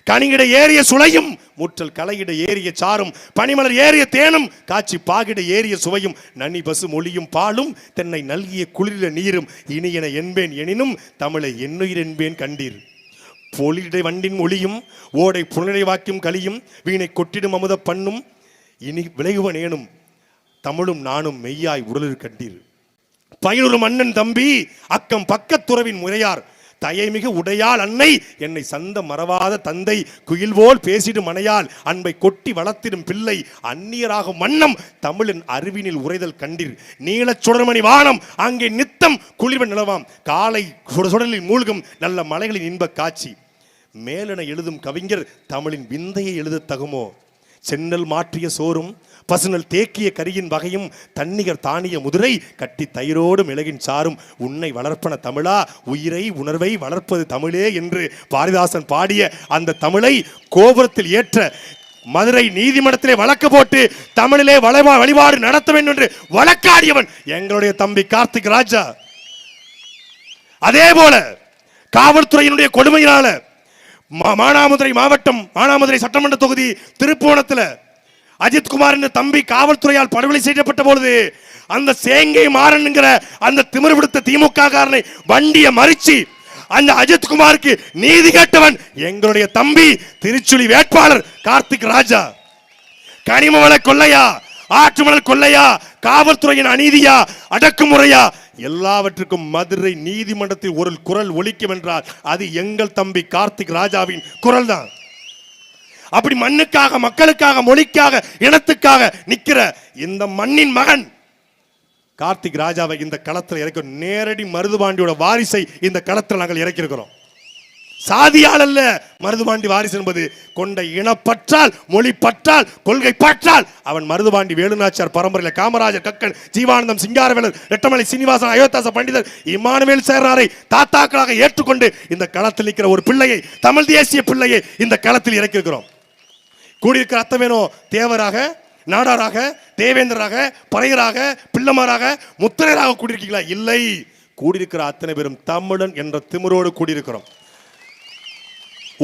S1: கனியிட ஏறிய சுளையும், முற்றல் கலையிட ஏறிய சாரும், பனிமலர் ஏறிய தேனும், காட்சி பாகிட ஏறிய சுவையும், நனி பசு மொழியும் பாலும், தென்னை நல்கிய குளிர நீரும், இனியன என்பேன் எனினும் தமிழை என்னுயிர் என்பேன் கண்டீர். பொலிடை வண்டின் ஒளியும், ஓடை புனலை வாக்கியும் கலியும், வீணை கொட்டிடும் அமுத பண்ணும், இனி விளைகுவனேனும் தமிழும் நானும் மெய்யாய் உடலில் கண்டீர். பயனுறு மன்னன் தம்பி அக்கம் பக்கத்துறவின் முறையார், தயைமிகு உடையாள் அன்னை என்னை சந்த மறவாத தந்தை, குயில்வோல் பேசிடும் மனையால் அன்பை கொட்டி வளர்த்திடும் பிள்ளை, அந்நியராகும் மன்னம் தமிழின் அறிவினில் உரைதல் கண்டீர். நீலச் சுடர்மணி வானம் அங்கே நித்தம் குளிர்வ நிலவாம், காலை சுடலில் மூழ்கும் நல்ல மலைகளின் இன்ப காட்சி. மேலென எழுதும் கவிஞர் தமிழின் விந்தையை எழுத தகுமோ? சென்னல் மாற்றிய சோறும் பசுனல் தேக்கிய கரியின் வகையும், தன்னிகர் தானிய முதிரை கட்டி தயிரோடு மிளகின் சாரும், உன்னை வளர்ப்பன தமிழா, உயிரை உணர்வை வளர்ப்பது தமிழே என்று பாரதிதாசன் பாடிய அந்த தமிழை கோபுரத்தில் ஏற்ற மதுரை நீதிமன்றத்திலே வழக்கு போட்டு தமிழிலே வழிபாடு நடத்த வேண்டும் என்று வழக்காடியவன் எங்களுடைய தம்பி கார்த்திக் ராஜா. அதே போல காவல்துறையினுடைய கொடுமையினால மானாமதுரை மாவட்டம், மானாமதுரை சட்டமன்ற தொகுதி திருப்புவனத்தில் அஜித்குமார் என்ற தம்பி காவல்துறையால் படுகொலை செய்யப்பட்ட பொழுது அந்த சேங்கை மாறன் என்கிற அந்த திமிர் பிடித்த திமுக காரனை வண்டியை மறிச்சு அந்த அஜித்குமாருக்கு நீதி கேட்டவன் எங்களுடைய தம்பி திருச்சுழி வேட்பாளர் கார்த்திக் ராஜா. கனிமவள கொள்ளையா, ஆற்றுமணல் கொள்ளையா, காவல்துறையின் அநீதியா, அடக்குமுறையா, எல்லாவற்றுக்கும் மதுரை நீதிமன்றத்தில் ஒரு குரல் ஒலிக்கும் என்றால் அது எங்கள் தம்பி கார்த்திக் ராஜாவின் குரல் தான். அப்படி மண்ணுக்காக, மக்களுக்காக, மொழிக்காக, இனத்துக்காக நிக்கிற இந்த மண்ணின் மகன் கார்த்திக் ராஜாவை இந்த களத்தில் இறக்க நேரடி மருதுபாண்டியோட வாரிசை இந்த களத்தில் நாங்கள் இறக்கியிருக்கிறோம். சாதியால் அல்ல, மருதுபாண்டி வாரிசு என்பது கொண்ட இனப்பற்றால், மொழி பற்றால், கொள்கை பற்றால். அவன் மருதுபாண்டி வேலுநாச்சியார் பரம்பரையில் காமராஜர், கக்கன், ஜீவானந்தம், சிங்காரவேலர், ரெட்டமலை சீனிவாசன், அயோத்தாச பண்டிதர், இமானுவேல் சேராரை தாத்தாக்களாக ஏற்றுக்கொண்டு இந்த களத்தில் நிற்கிற ஒரு பிள்ளையை, தமிழ் தேசிய பிள்ளையை இந்த களத்தில் இறக்கியிருக்கிறோம். கூடியிருக்கிற அத்தமேனோ தேவராக, நாடாராக, தேவேந்திராக, பறையராக, பிள்ளமாராக, முத்திரையராக கூடியிருக்கீங்களா? இல்லை. கூடியிருக்கிற அத்தனை பேரும் தமிழன் என்ற திமிரோடு கூடியிருக்கிறோம்.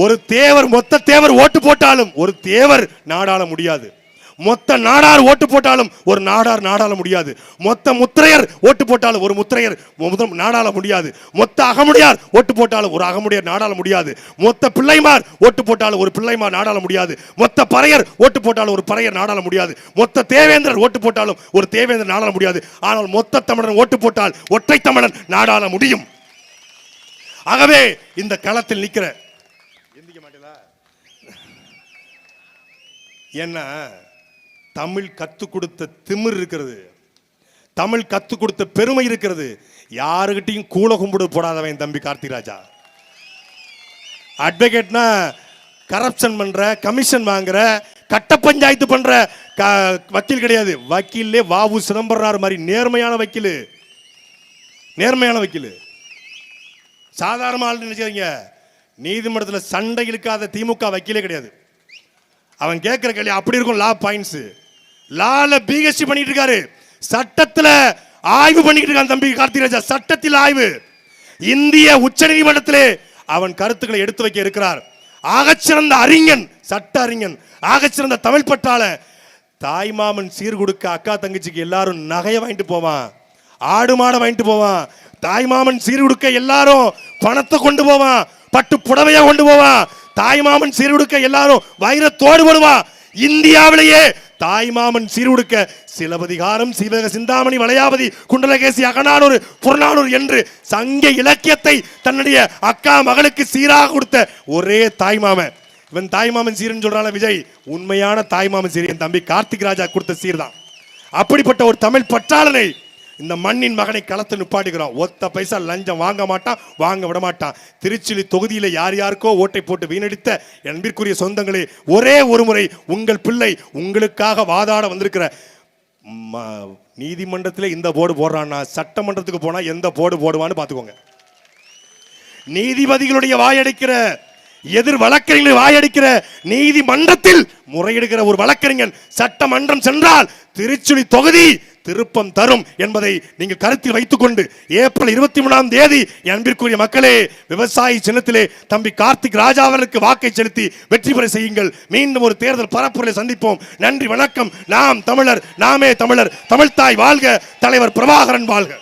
S1: ஒரு தேவர், மொத்த தேவர் ஓட்டு போட்டாலும் ஒரு தேவர் நாடாள முடியாது. மொத்த நாடார் ஓட்டு போட்டாலும் ஒரு நாடார் நாடாள முடியாது. மொத்த முத்திரையர் ஓட்டு போட்டாலும் ஒரு முத்திரையர் நாடாள முடியாது. மொத்த அகமுடையார் ஓட்டு போட்டாலும் ஒரு அகமுடையார் நாடாள முடியாது. மொத்த பிள்ளைமார் ஓட்டு போட்டாலும் ஒரு பிள்ளைமார் நாடாள முடியாது. மொத்த பறையர் ஓட்டு போட்டாலும் ஒரு பறையர் நாடாள முடியாது. மொத்த தேவேந்திரர் ஓட்டு போட்டாலும் ஒரு தேவேந்திரர் நாடாள முடியாது. ஆனால் மொத்த தமிழன் ஓட்டு போட்டால் ஒற்றை தமிழன் நாடாள முடியும். ஆகவே இந்த களத்தில் நிற்கிற என்ன தமிழ் கற்றுக் கொடுத்த திமிர் இருக்கிறது, தமிழ் கற்றுக் கொடுத்த பெருமை இருக்கிறது. யாருகிட்டையும் கூல கும்பிடு போடாதவன் தம்பி கார்த்திக் ராஜா. அட்வொகேட்னா கரப்ஷன் பண்ற, கமிஷன் வாங்குற, கட்ட பஞ்சாயத்து பண்ற வக்கீல் கிடையாது. வக்கீல்லே வாவு சிதம்பரனார் மாதிரி நேர்மையான வக்கீல், நேர்மையான வக்கீல். சாதாரண நினைச்சீங்க, நீதிமன்றத்தில் சண்டை இழுக்காத திமுக வக்கீலே கிடையாது. அவன் கேட்கிற கேள்வி அப்படி இருக்கும். லா பாயிண்ட்ஸ், லால பிஹெச்டி பண்ணிட்டு இருக்காரு, சட்டத்தில் ஆய்வு பண்ணிட்டு இருக்கான் தம்பி கார்த்திக் ராஜா. சட்டத்தில் ஆய்வு, இந்திய உச்ச நீதிமன்றத்திலே அவன் கருத்துக்களை எடுத்து வைக்க இருக்கிறார். ஆகச்சிறந்த அறிஞன், சட்ட அறிஞன், ஆகச்சிறந்த தமிழ் பற்றால. தாய்மாமன் சீர் கொடுக்க அக்கா தங்கச்சிக்கு எல்லாரும் நகையை வாங்கிட்டு போவான், ஆடு மாடை வாங்கிட்டு போவான். தாய்மாமன் சீர் கொடுக்க எல்லாரும் பணத்தை கொண்டு போவான், பட்டு புடவையா கொண்டு போவான். தாய்மாமன் சீர்குடுக்க எல்லாரும் வைரத்தோடு போடுவான். இந்தியாவிலேயே தாய்மாமன் சீர்குடுக்க சிலப்பதிகாரம், சீவக சிந்தாமணி, வளையாபதி, குண்டலகேசி, அகநானூறு, புறநானூறு என்று சங்க இலக்கியத்தை தன்னுடைய அக்கா மகளுக்கு சீராக கொடுத்த ஒரே தாய்மாமன் இவன். தாய்மாமன் சீர்னு சொல்றான விஜய், உண்மையான தாய்மாமன் சீர் என் தம்பி கார்த்திக் ராஜா கொடுத்த சீர் தான். அப்படிப்பட்ட ஒரு தமிழ் பற்றாளனை இந்த மண்ணின் மகனை களத்தை நிப்பாட்டுகிறோம். ஒத்த பைசா லஞ்சம் வாங்க மாட்டான், வாங்க விட மாட்டான். திருச்சி தொகுதியில் யார் யாருக்கோ ஓட்டை போட்டு வீணடித்த அன்பிற்குரிய சொந்தங்களே, ஒரே ஒரு முறை உங்கள் பிள்ளை உங்களுக்காக வாதாட வந்திருக்கிற நீதிமன்றத்தில் இந்த போர்டு போடுறான்னா சட்டமன்றத்துக்கு போனா எந்த போர்டு போடுவான்னு பார்த்துக்கோங்க. நீதிபதிகளுடைய வாயடிக்கிற, எதிர் வழக்கறிஞர்கள் வாயடிக்கிற, நீதிமன்றத்தில் முறையிடுகிற ஒரு வழக்கறிஞன் சட்டமன்றம் சென்றால் திருச்சுழி தொகுதி திருப்பம் தரும் என்பதை நீங்கள் கருத்தில் வைத்துக் கொண்டு ஏப்ரல் 23 அன்பிற்குரிய மக்களே, விவசாயி சின்னத்திலே தம்பி கார்த்திக் ராஜா அவர்களுக்கு வாக்கை செலுத்தி வெற்றி பெற செய்யுங்கள். மீண்டும் ஒரு தேர்தல் பரப்புரை சந்திப்போம். நன்றி, வணக்கம். நாம் தமிழர், நாமே தமிழர். தமிழ்தாய் வாழ்க, தலைவர் பிரபாகரன் வாழ்க.